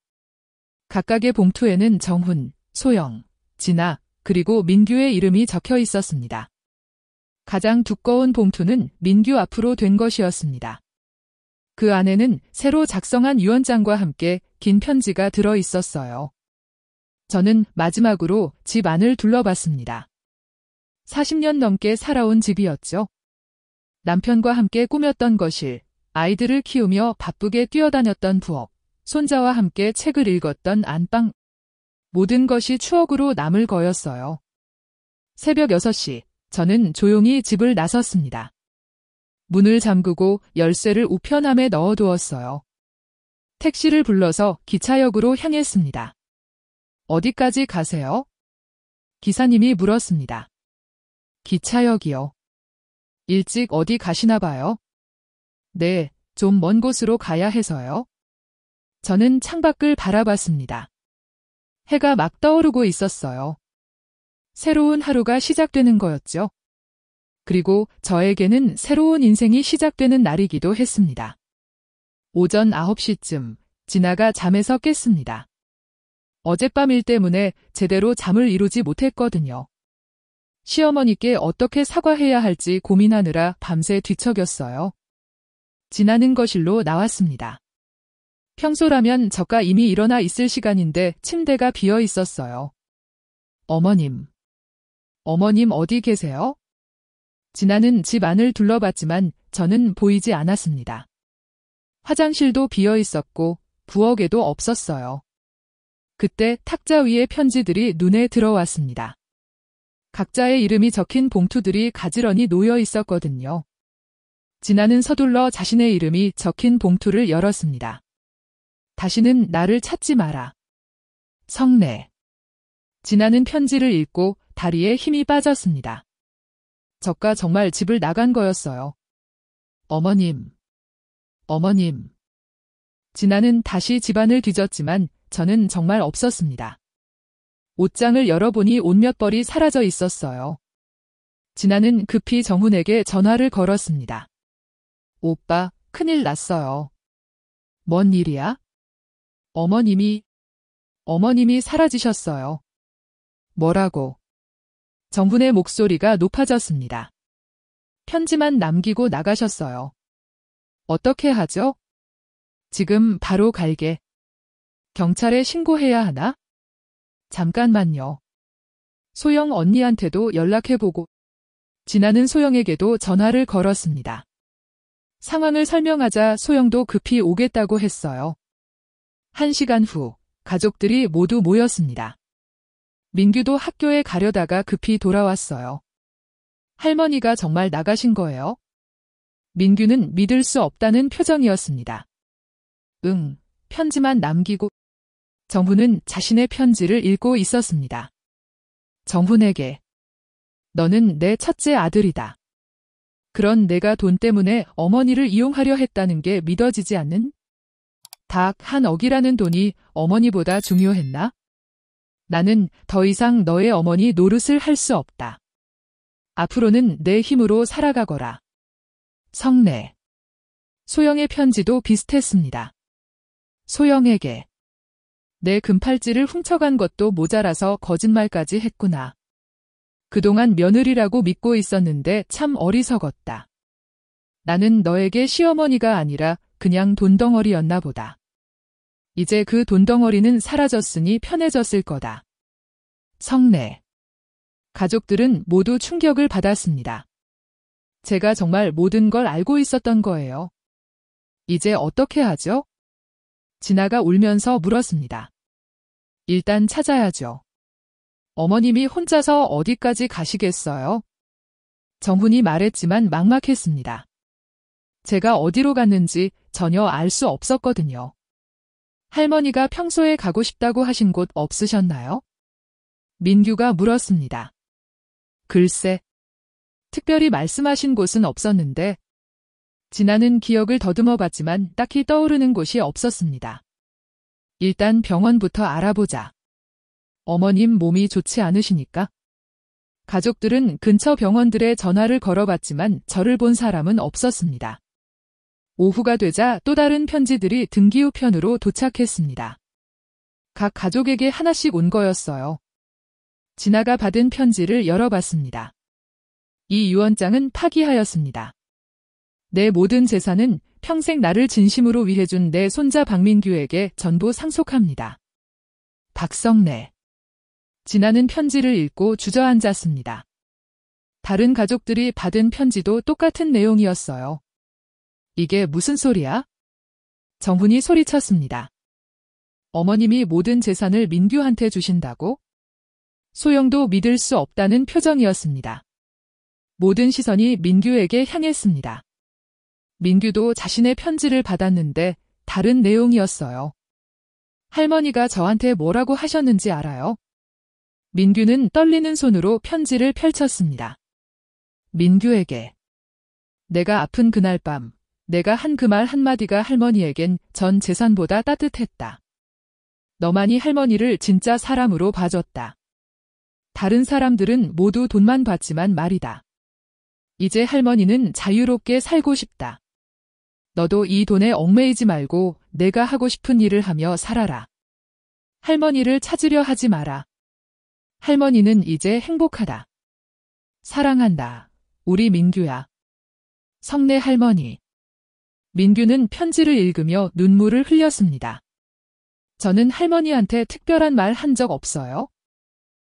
각각의 봉투에는 정훈, 소영, 진아, 그리고 민규의 이름이 적혀 있었습니다. 가장 두꺼운 봉투는 민규 앞으로 된 것이었습니다. 그 안에는 새로 작성한 유언장과 함께 긴 편지가 들어 있었어요. 저는 마지막으로 집 안을 둘러봤습니다. 40년 넘게 살아온 집이었죠. 남편과 함께 꾸몄던 거실, 아이들을 키우며 바쁘게 뛰어다녔던 부엌, 손자와 함께 책을 읽었던 안방, 모든 것이 추억으로 남을 거였어요. 새벽 6시, 저는 조용히 집을 나섰습니다. 문을 잠그고 열쇠를 우편함에 넣어두었어요. 택시를 불러서 기차역으로 향했습니다. 어디까지 가세요? 기사님이 물었습니다. 기차역이요. 일찍 어디 가시나 봐요? 네, 좀 먼 곳으로 가야 해서요. 저는 창밖을 바라봤습니다. 해가 막 떠오르고 있었어요. 새로운 하루가 시작되는 거였죠. 그리고 저에게는 새로운 인생이 시작되는 날이기도 했습니다. 오전 9시쯤 진아가 잠에서 깼습니다. 어젯밤 일 때문에 제대로 잠을 이루지 못했거든요. 시어머니께 어떻게 사과해야 할지 고민하느라 밤새 뒤척였어요. 진아는 거실로 나왔습니다. 평소라면 저가 이미 일어나 있을 시간인데 침대가 비어 있었어요. 어머님 어디 계세요? 진아는 집 안을 둘러봤지만 저는 보이지 않았습니다. 화장실도 비어 있었고 부엌에도 없었어요. 그때 탁자 위에 편지들이 눈에 들어왔습니다. 각자의 이름이 적힌 봉투들이 가지런히 놓여 있었거든요. 진아는 서둘러 자신의 이름이 적힌 봉투를 열었습니다. 다시는 나를 찾지 마라. 성래. 진아는 편지를 읽고 다리에 힘이 빠졌습니다. 저가 정말 집을 나간 거였어요. 어머님. 진아는 다시 집안을 뒤졌지만 저는 정말 없었습니다. 옷장을 열어보니 옷 몇 벌이 사라져 있었어요. 진아는 급히 정훈에게 전화를 걸었습니다. 오빠, 큰일 났어요. 뭔 일이야? 어머님이 사라지셨어요. 뭐라고? 정훈의 목소리가 높아졌습니다. 편지만 남기고 나가셨어요. 어떻게 하죠? 지금 바로 갈게. 경찰에 신고해야 하나? 잠깐만요. 소영 언니한테도 연락해보고. 진아는 소영에게도 전화를 걸었습니다. 상황을 설명하자 소영도 급히 오겠다고 했어요. 1시간 후 가족들이 모두 모였습니다. 민규도 학교에 가려다가 급히 돌아왔어요. 할머니가 정말 나가신 거예요? 민규는 믿을 수 없다는 표정이었습니다. 응, 편지만 남기고. 정훈은 자신의 편지를 읽고 있었습니다. 정훈에게. 너는 내 첫째 아들이다. 그런 내가 돈 때문에 어머니를 이용하려 했다는 게 믿어지지 않는? 닭 한 억이라는 돈이 어머니보다 중요했나? 나는 더 이상 너의 어머니 노릇을 할 수 없다. 앞으로는 내 힘으로 살아가거라. 성내. 소영의 편지도 비슷했습니다. 소영에게. 내 금팔찌를 훔쳐간 것도 모자라서 거짓말까지 했구나. 그동안 며느리라고 믿고 있었는데 참 어리석었다. 나는 너에게 시어머니가 아니라 그냥 돈덩어리였나 보다. 이제 그 돈덩어리는 사라졌으니 편해졌을 거다. 성내. 가족들은 모두 충격을 받았습니다. 제가 정말 모든 걸 알고 있었던 거예요. 이제 어떻게 하죠? 진아가 울면서 물었습니다. 일단 찾아야죠. 어머님이 혼자서 어디까지 가시겠어요? 정훈이 말했지만 막막했습니다. 제가 어디로 갔는지 전혀 알 수 없었거든요. 할머니가 평소에 가고 싶다고 하신 곳 없으셨나요? 민규가 물었습니다. 글쎄, 특별히 말씀하신 곳은 없었는데, 진아는 기억을 더듬어 봤지만 딱히 떠오르는 곳이 없었습니다. 일단 병원부터 알아보자. 어머님 몸이 좋지 않으시니까? 가족들은 근처 병원들에 전화를 걸어봤지만 저를 본 사람은 없었습니다. 오후가 되자 또 다른 편지들이 등기우편으로 도착했습니다. 각 가족에게 하나씩 온 거였어요. 진아가 받은 편지를 열어봤습니다. 이 유언장은 파기하였습니다. 내 모든 재산은 평생 나를 진심으로 위해준 내 손자 박민규에게 전부 상속합니다. 박성래. 진아는 편지를 읽고 주저앉았습니다. 다른 가족들이 받은 편지도 똑같은 내용이었어요. 이게 무슨 소리야? 정훈이 소리쳤습니다. 어머님이 모든 재산을 민규한테 주신다고? 소영도 믿을 수 없다는 표정이었습니다. 모든 시선이 민규에게 향했습니다. 민규도 자신의 편지를 받았는데 다른 내용이었어요. 할머니가 저한테 뭐라고 하셨는지 알아요? 민규는 떨리는 손으로 편지를 펼쳤습니다. 민규에게. 내가 아픈 그날 밤, 내가 한 그 말 한마디가 할머니에겐 전 재산보다 따뜻했다. 너만이 할머니를 진짜 사람으로 봐줬다. 다른 사람들은 모두 돈만 봤지만 말이다. 이제 할머니는 자유롭게 살고 싶다. 너도 이 돈에 얽매이지 말고 내가 하고 싶은 일을 하며 살아라. 할머니를 찾으려 하지 마라. 할머니는 이제 행복하다. 사랑한다. 우리 민규야. 성내 할머니. 민규는 편지를 읽으며 눈물을 흘렸습니다. 저는 할머니한테 특별한 말 한 적 없어요.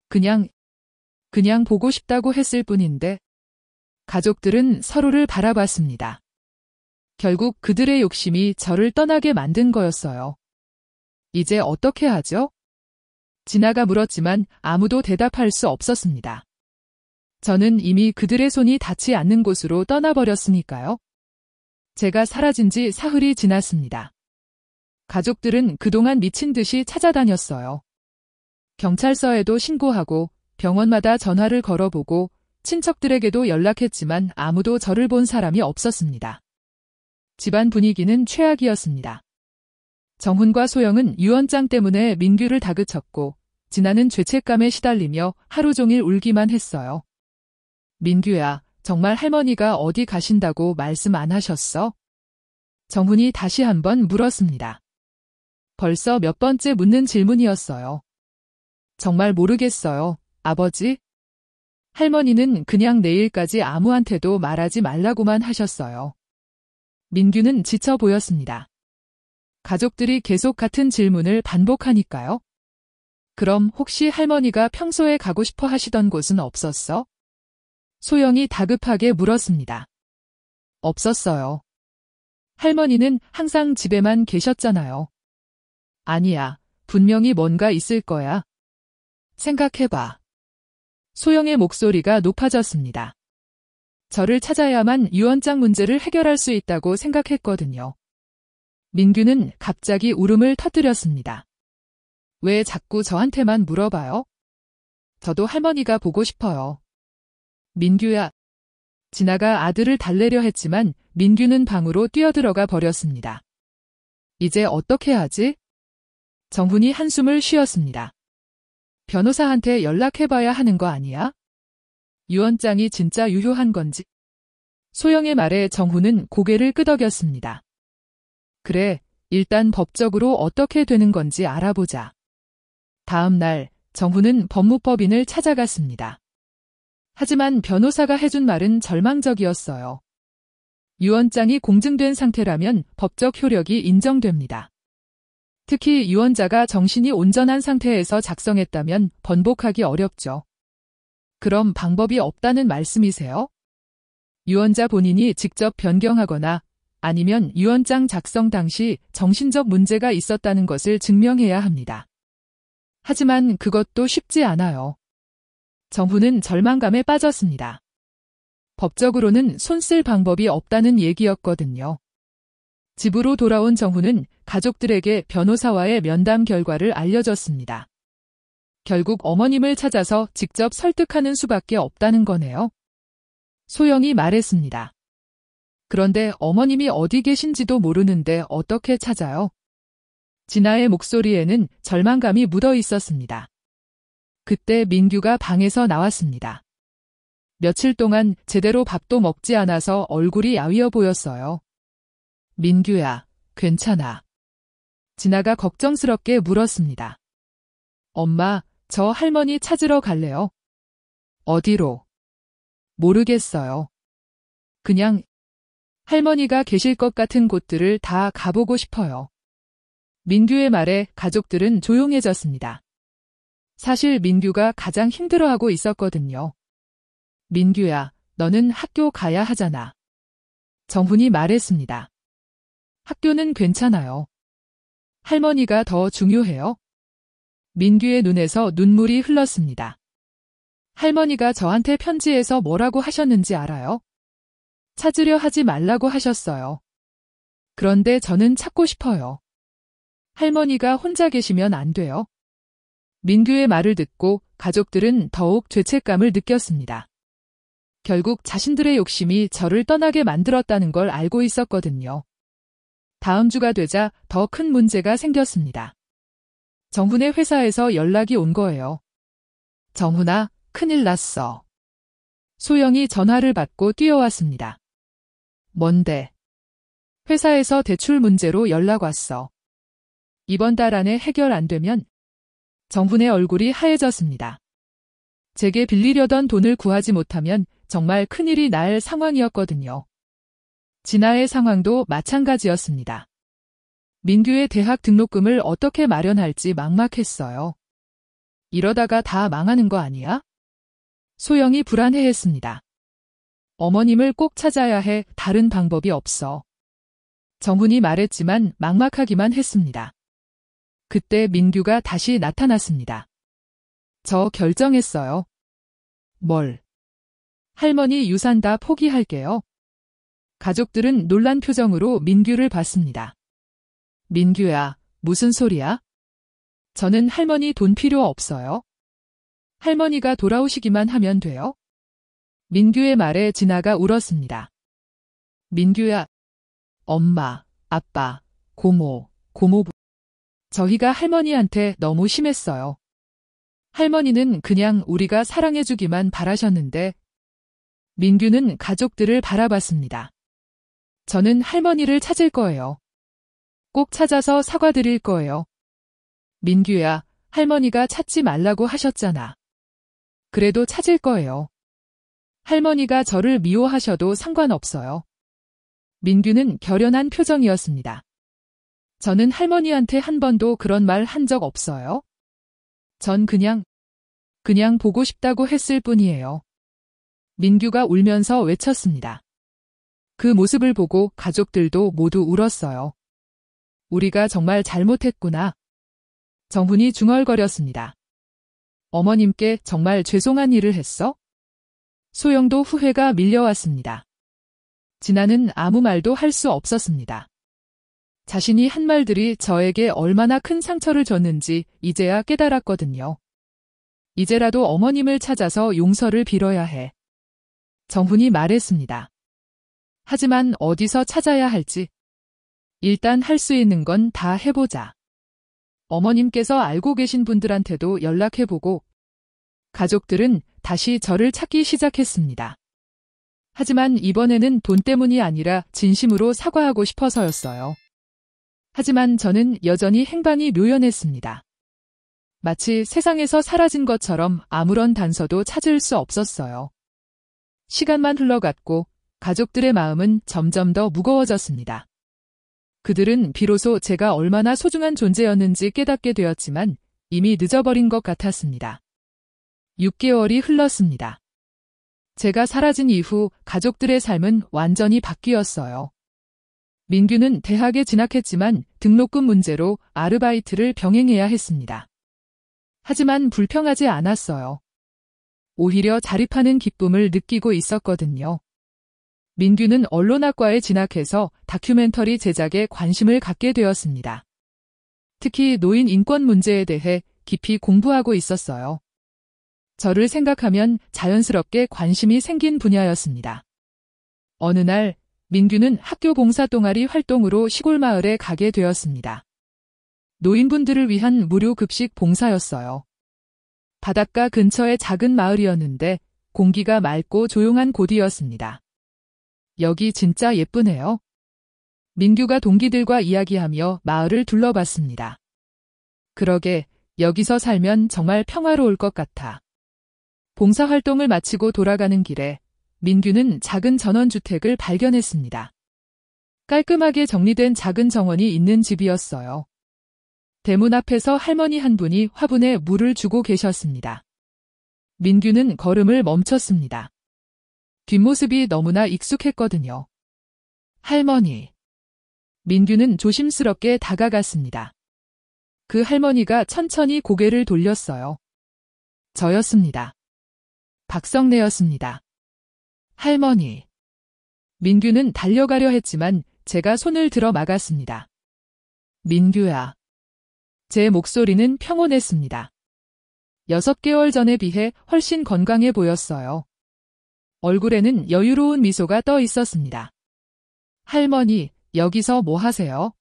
그냥 보고 싶다고 했을 뿐인데. 가족들은 서로를 바라봤습니다. 결국 그들의 욕심이 저를 떠나게 만든 거였어요. 이제 어떻게 하죠? 진아가 물었지만 아무도 대답할 수 없었습니다. 저는 이미 그들의 손이 닿지 않는 곳으로 떠나버렸으니까요. 제가 사라진 지 사흘이 지났습니다. 가족들은 그동안 미친 듯이 찾아다녔어요. 경찰서에도 신고하고 병원마다 전화를 걸어보고 친척들에게도 연락했지만 아무도 저를 본 사람이 없었습니다. 집안 분위기는 최악이었습니다. 정훈과 소영은 유언장 때문에 민규를 다그쳤고 진아는 죄책감에 시달리며 하루 종일 울기만 했어요. 민규야, 정말 할머니가 어디 가신다고 말씀 안 하셨어? 정훈이 다시 한번 물었습니다. 벌써 몇 번째 묻는 질문이었어요. 정말 모르겠어요, 아버지. 할머니는 그냥 내일까지 아무한테도 말하지 말라고만 하셨어요. 민규는 지쳐 보였습니다. 가족들이 계속 같은 질문을 반복하니까요. 그럼 혹시 할머니가 평소에 가고 싶어 하시던 곳은 없었어? 소영이 다급하게 물었습니다. 없었어요. 할머니는 항상 집에만 계셨잖아요. 아니야, 분명히 뭔가 있을 거야. 생각해봐. 소영의 목소리가 높아졌습니다. 저를 찾아야만 유언장 문제를 해결할 수 있다고 생각했거든요. 민규는 갑자기 울음을 터뜨렸습니다. 왜 자꾸 저한테만 물어봐요? 저도 할머니가 보고 싶어요. 민규야. 진아가 아들을 달래려 했지만 민규는 방으로 뛰어들어가 버렸습니다. 이제 어떻게 하지? 정훈이 한숨을 쉬었습니다. 변호사한테 연락해봐야 하는 거 아니야? 유언장이 진짜 유효한 건지. 소영의 말에 정훈은 고개를 끄덕였습니다. 그래, 일단 법적으로 어떻게 되는 건지 알아보자. 다음 날 정훈은 법무법인을 찾아갔습니다. 하지만 변호사가 해준 말은 절망적이었어요. 유언장이 공증된 상태라면 법적 효력이 인정됩니다. 특히 유언자가 정신이 온전한 상태에서 작성했다면 번복하기 어렵죠. 그럼 방법이 없다는 말씀이세요? 유언자 본인이 직접 변경하거나 아니면 유언장 작성 당시 정신적 문제가 있었다는 것을 증명해야 합니다. 하지만 그것도 쉽지 않아요. 정훈은 절망감에 빠졌습니다. 법적으로는 손쓸 방법이 없다는 얘기였거든요. 집으로 돌아온 정훈은 가족들에게 변호사와의 면담 결과를 알려줬습니다. 결국 어머님을 찾아서 직접 설득하는 수밖에 없다는 거네요. 소영이 말했습니다. 그런데 어머님이 어디 계신지도 모르는데 어떻게 찾아요? 진아의 목소리에는 절망감이 묻어 있었습니다. 그때 민규가 방에서 나왔습니다. 며칠 동안 제대로 밥도 먹지 않아서 얼굴이 야위어 보였어요. 민규야, 괜찮아? 진아가 걱정스럽게 물었습니다. 엄마, 저 할머니 찾으러 갈래요? 어디로? 모르겠어요. 그냥 할머니가 계실 것 같은 곳들을 다 가보고 싶어요. 민규의 말에 가족들은 조용해졌습니다. 사실 민규가 가장 힘들어하고 있었거든요. 민규야, 너는 학교 가야 하잖아. 정훈이 말했습니다. 학교는 괜찮아요. 할머니가 더 중요해요. 민규의 눈에서 눈물이 흘렀습니다. 할머니가 저한테 편지에서 뭐라고 하셨는지 알아요? 찾으려 하지 말라고 하셨어요. 그런데 저는 찾고 싶어요. 할머니가 혼자 계시면 안 돼요. 민규의 말을 듣고 가족들은 더욱 죄책감을 느꼈습니다. 결국 자신들의 욕심이 저를 떠나게 만들었다는 걸 알고 있었거든요. 다음 주가 되자 더 큰 문제가 생겼습니다. 정훈의 회사에서 연락이 온 거예요. 정훈아, 큰일 났어. 소영이 전화를 받고 뛰어왔습니다. 뭔데? 회사에서 대출 문제로 연락 왔어. 이번 달 안에 해결 안 되면 정훈의 얼굴이 하얘졌습니다. 제게 빌리려던 돈을 구하지 못하면 정말 큰일이 날 상황이었거든요. 진아의 상황도 마찬가지였습니다. 민규의 대학 등록금을 어떻게 마련할지 막막했어요. 이러다가 다 망하는 거 아니야? 소영이 불안해했습니다. 어머님을 꼭 찾아야 해. 다른 방법이 없어. 정훈이 말했지만 막막하기만 했습니다. 그때 민규가 다시 나타났습니다. 저 결정했어요. 뭘? 할머니 유산 다 포기할게요. 가족들은 놀란 표정으로 민규를 봤습니다. 민규야, 무슨 소리야? 저는 할머니 돈 필요 없어요. 할머니가 돌아오시기만 하면 돼요. 민규의 말에 진아가 울었습니다. 민규야, 엄마, 아빠, 고모부. 저희가 할머니한테 너무 심했어요. 할머니는 그냥 우리가 사랑해주기만 바라셨는데. 민규는 가족들을 바라봤습니다. 저는 할머니를 찾을 거예요. 꼭 찾아서 사과드릴 거예요. 민규야, 할머니가 찾지 말라고 하셨잖아. 그래도 찾을 거예요. 할머니가 저를 미워하셔도 상관없어요. 민규는 결연한 표정이었습니다. 저는 할머니한테 한 번도 그런 말 한 적 없어요. 전 그냥 보고 싶다고 했을 뿐이에요. 민규가 울면서 외쳤습니다. 그 모습을 보고 가족들도 모두 울었어요. 우리가 정말 잘못했구나. 정훈이 중얼거렸습니다. 어머님께 정말 죄송한 일을 했어? 소영도 후회가 밀려왔습니다. 진아는 아무 말도 할 수 없었습니다. 자신이 한 말들이 저에게 얼마나 큰 상처를 줬는지 이제야 깨달았거든요. 이제라도 어머님을 찾아서 용서를 빌어야 해. 정훈이 말했습니다. 하지만 어디서 찾아야 할지. 일단 할 수 있는 건 다 해보자. 어머님께서 알고 계신 분들한테도 연락해보고 가족들은 다시 저를 찾기 시작했습니다. 하지만 이번에는 돈 때문이 아니라 진심으로 사과하고 싶어서였어요. 하지만 저는 여전히 행방이 묘연했습니다. 마치 세상에서 사라진 것처럼 아무런 단서도 찾을 수 없었어요. 시간만 흘러갔고 가족들의 마음은 점점 더 무거워졌습니다. 그들은 비로소 제가 얼마나 소중한 존재였는지 깨닫게 되었지만 이미 늦어버린 것 같았습니다. 6개월이 흘렀습니다. 제가 사라진 이후 가족들의 삶은 완전히 바뀌었어요. 민규는 대학에 진학했지만 등록금 문제로 아르바이트를 병행해야 했습니다. 하지만 불평하지 않았어요. 오히려 자립하는 기쁨을 느끼고 있었거든요. 민규는 언론학과에 진학해서 다큐멘터리 제작에 관심을 갖게 되었습니다. 특히 노인 인권 문제에 대해 깊이 공부하고 있었어요. 저를 생각하면 자연스럽게 관심이 생긴 분야였습니다. 어느 날 민규는 학교 봉사 동아리 활동으로 시골 마을에 가게 되었습니다. 노인분들을 위한 무료 급식 봉사였어요. 바닷가 근처의 작은 마을이었는데 공기가 맑고 조용한 곳이었습니다. 여기 진짜 예쁘네요. 민규가 동기들과 이야기하며 마을을 둘러봤습니다. 그러게 여기서 살면 정말 평화로울 것 같아. 봉사활동을 마치고 돌아가는 길에 민규는 작은 전원주택을 발견했습니다. 깔끔하게 정리된 작은 정원이 있는 집이었어요. 대문 앞에서 할머니 한 분이 화분에 물을 주고 계셨습니다. 민규는 걸음을 멈췄습니다. 뒷모습이 너무나 익숙했거든요. 할머니. 민규는 조심스럽게 다가갔습니다. 그 할머니가 천천히 고개를 돌렸어요. 저였습니다. 박성래였습니다. 할머니. 민규는 달려가려 했지만 제가 손을 들어 막았습니다. 민규야. 제 목소리는 평온했습니다. 6개월 전에 비해 훨씬 건강해 보였어요. 얼굴에는 여유로운 미소가 떠 있었습니다. 할머니, 여기서 뭐 하세요?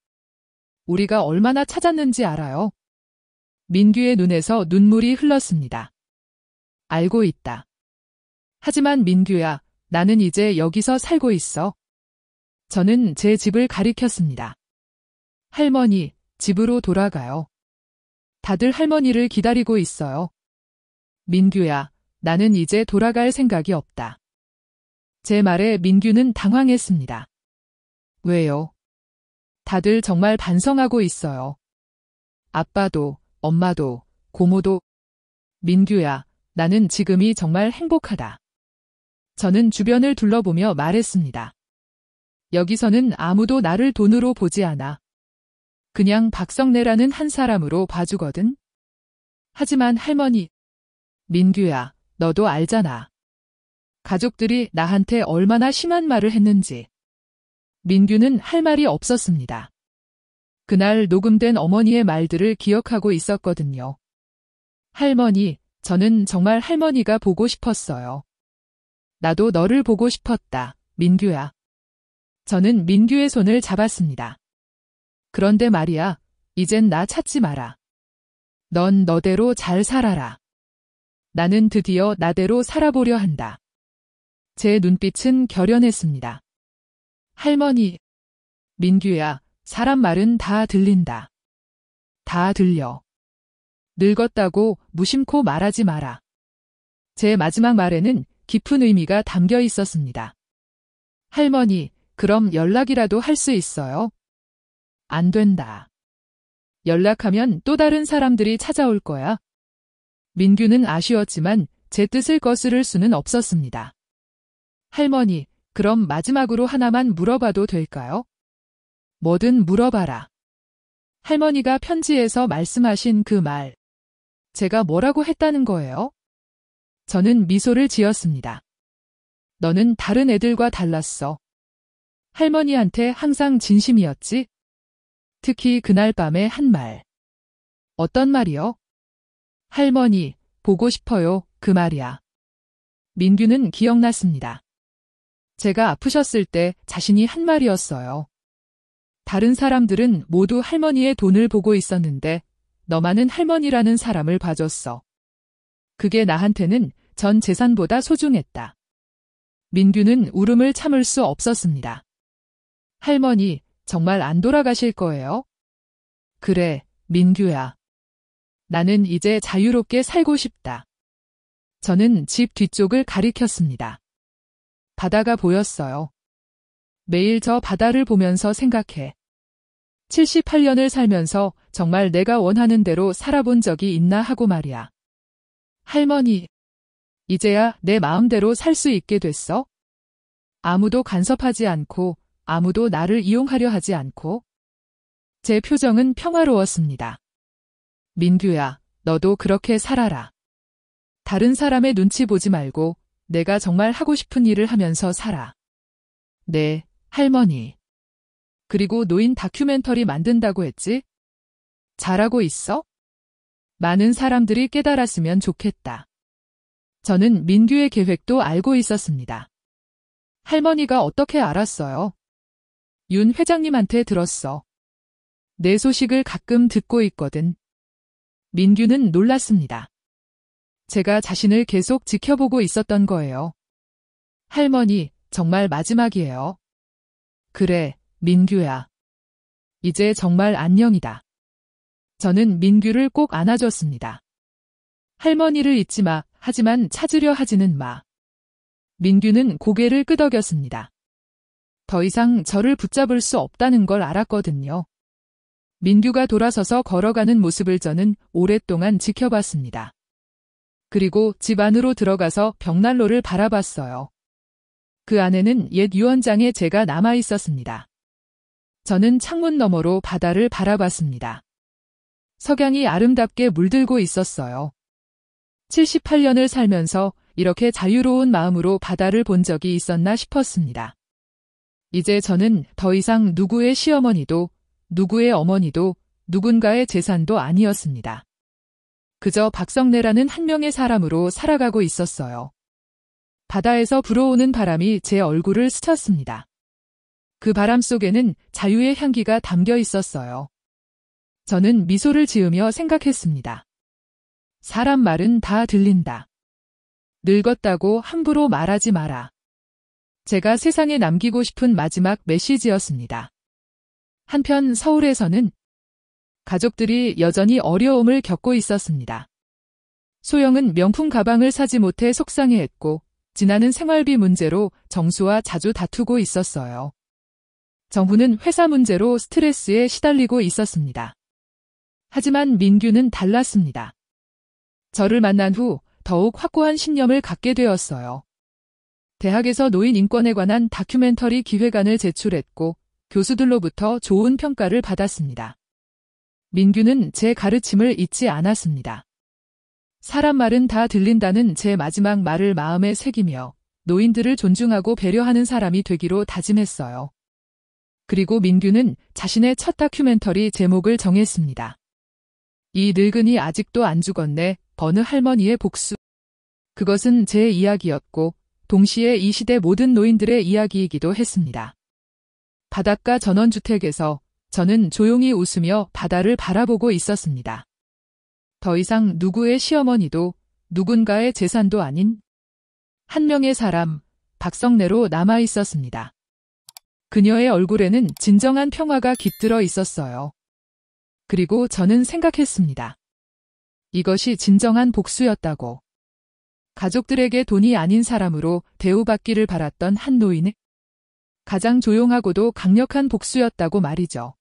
우리가 얼마나 찾았는지 알아요? 민규의 눈에서 눈물이 흘렀습니다. 알고 있다. 하지만 민규야, 나는 이제 여기서 살고 있어. 저는 제 집을 가리켰습니다. 할머니, 집으로 돌아가요. 다들 할머니를 기다리고 있어요. 민규야, 나는 이제 돌아갈 생각이 없다. 제 말에 민규는 당황했습니다. 왜요? 다들 정말 반성하고 있어요. 아빠도, 엄마도, 고모도. 민규야, 나는 지금이 정말 행복하다. 저는 주변을 둘러보며 말했습니다. 여기서는 아무도 나를 돈으로 보지 않아. 그냥 박성래라는 한 사람으로 봐주거든. 하지만 할머니, 민규야, 너도 알잖아. 가족들이 나한테 얼마나 심한 말을 했는지. 민규는 할 말이 없었습니다. 그날 녹음된 어머니의 말들을 기억하고 있었거든요. 할머니, 저는 정말 할머니가 보고 싶었어요. 나도 너를 보고 싶었다, 민규야. 저는 민규의 손을 잡았습니다. 그런데 말이야, 이젠 나 찾지 마라. 넌 너대로 잘 살아라. 나는 드디어 나대로 살아보려 한다. 제 눈빛은 결연했습니다. 할머니, 민규야, 사람 말은 다 들린다. 다 들려. 늙었다고 무심코 말하지 마라. 제 마지막 말에는 깊은 의미가 담겨 있었습니다. 할머니, 그럼 연락이라도 할 수 있어요? 안 된다. 연락하면 또 다른 사람들이 찾아올 거야. 민규는 아쉬웠지만 제 뜻을 거스를 수는 없었습니다. 할머니, 그럼 마지막으로 하나만 물어봐도 될까요? 뭐든 물어봐라. 할머니가 편지에서 말씀하신 그 말, 제가 뭐라고 했다는 거예요? 저는 미소를 지었습니다. 너는 다른 애들과 달랐어. 할머니한테 항상 진심이었지? 특히 그날 밤의 한 말. 어떤 말이요? 할머니, 보고 싶어요, 그 말이야. 민규는 기억났습니다. 제가 아프셨을 때 자신이 한 말이었어요. 다른 사람들은 모두 할머니의 돈을 보고 있었는데 너만은 할머니라는 사람을 봐줬어. 그게 나한테는 전 재산보다 소중했다. 민규는 울음을 참을 수 없었습니다. 할머니, 정말 안 돌아가실 거예요? 그래, 민규야. 나는 이제 자유롭게 살고 싶다. 저는 집 뒤쪽을 가리켰습니다. 바다가 보였어요. 매일 저 바다를 보면서 생각해. 78년을 살면서 정말 내가 원하는 대로 살아본 적이 있나 하고 말이야. 할머니, 이제야 내 마음대로 살 수 있게 됐어? 아무도 간섭하지 않고 아무도 나를 이용하려 하지 않고. 제 표정은 평화로웠습니다. 민규야, 너도 그렇게 살아라. 다른 사람의 눈치 보지 말고 내가 정말 하고 싶은 일을 하면서 살아. 네, 할머니. 그리고 노인 다큐멘터리 만든다고 했지? 잘하고 있어? 많은 사람들이 깨달았으면 좋겠다. 저는 민규의 계획도 알고 있었습니다. 할머니가 어떻게 알았어요? 윤 회장님한테 들었어. 내 소식을 가끔 듣고 있거든. 민규는 놀랐습니다. 제가 자신을 계속 지켜보고 있었던 거예요. 할머니, 정말 마지막이에요. 그래, 민규야. 이제 정말 안녕이다. 저는 민규를 꼭 안아줬습니다. 할머니를 잊지 마, 하지만 찾으려 하지는 마. 민규는 고개를 끄덕였습니다. 더 이상 저를 붙잡을 수 없다는 걸 알았거든요. 민규가 돌아서서 걸어가는 모습을 저는 오랫동안 지켜봤습니다. 그리고 집 안으로 들어가서 벽난로를 바라봤어요. 그 안에는 옛 유언장에 제가 남아 있었습니다. 저는 창문 너머로 바다를 바라봤습니다. 석양이 아름답게 물들고 있었어요. 78년을 살면서 이렇게 자유로운 마음으로 바다를 본 적이 있었나 싶었습니다. 이제 저는 더 이상 누구의 시어머니도, 누구의 어머니도, 누군가의 재산도 아니었습니다. 그저 박성래라는 한 명의 사람으로 살아가고 있었어요. 바다에서 불어오는 바람이 제 얼굴을 스쳤습니다. 그 바람 속에는 자유의 향기가 담겨 있었어요. 저는 미소를 지으며 생각했습니다. 사람 말은 다 들린다. 늙었다고 함부로 말하지 마라. 제가 세상에 남기고 싶은 마지막 메시지였습니다. 한편 서울에서는 가족들이 여전히 어려움을 겪고 있었습니다. 소영은 명품 가방을 사지 못해 속상해했고 지나는 생활비 문제로 정수와 자주 다투고 있었어요. 정훈은 회사 문제로 스트레스에 시달리고 있었습니다. 하지만 민규는 달랐습니다. 저를 만난 후 더욱 확고한 신념을 갖게 되었어요. 대학에서 노인 인권에 관한 다큐멘터리 기획안을 제출했고 교수들로부터 좋은 평가를 받았습니다. 민규는 제 가르침을 잊지 않았습니다. 사람 말은 다 들린다는 제 마지막 말을 마음에 새기며 노인들을 존중하고 배려하는 사람이 되기로 다짐했어요. 그리고 민규는 자신의 첫 다큐멘터리 제목을 정했습니다. 이 늙은이 아직도 안 죽었네, 버느 할머니의 복수. 그것은 제 이야기였고 동시에 이 시대 모든 노인들의 이야기이기도 했습니다. 바닷가 전원주택에서 저는 조용히 웃으며 바다를 바라보고 있었습니다. 더 이상 누구의 시어머니도 누군가의 재산도 아닌 한 명의 사람, 박성래로 남아 있었습니다. 그녀의 얼굴에는 진정한 평화가 깃들어 있었어요. 그리고 저는 생각했습니다. 이것이 진정한 복수였다고. 가족들에게 돈이 아닌 사람으로 대우받기를 바랐던 한 노인의 가장 조용하고도 강력한 복수였다고 말이죠.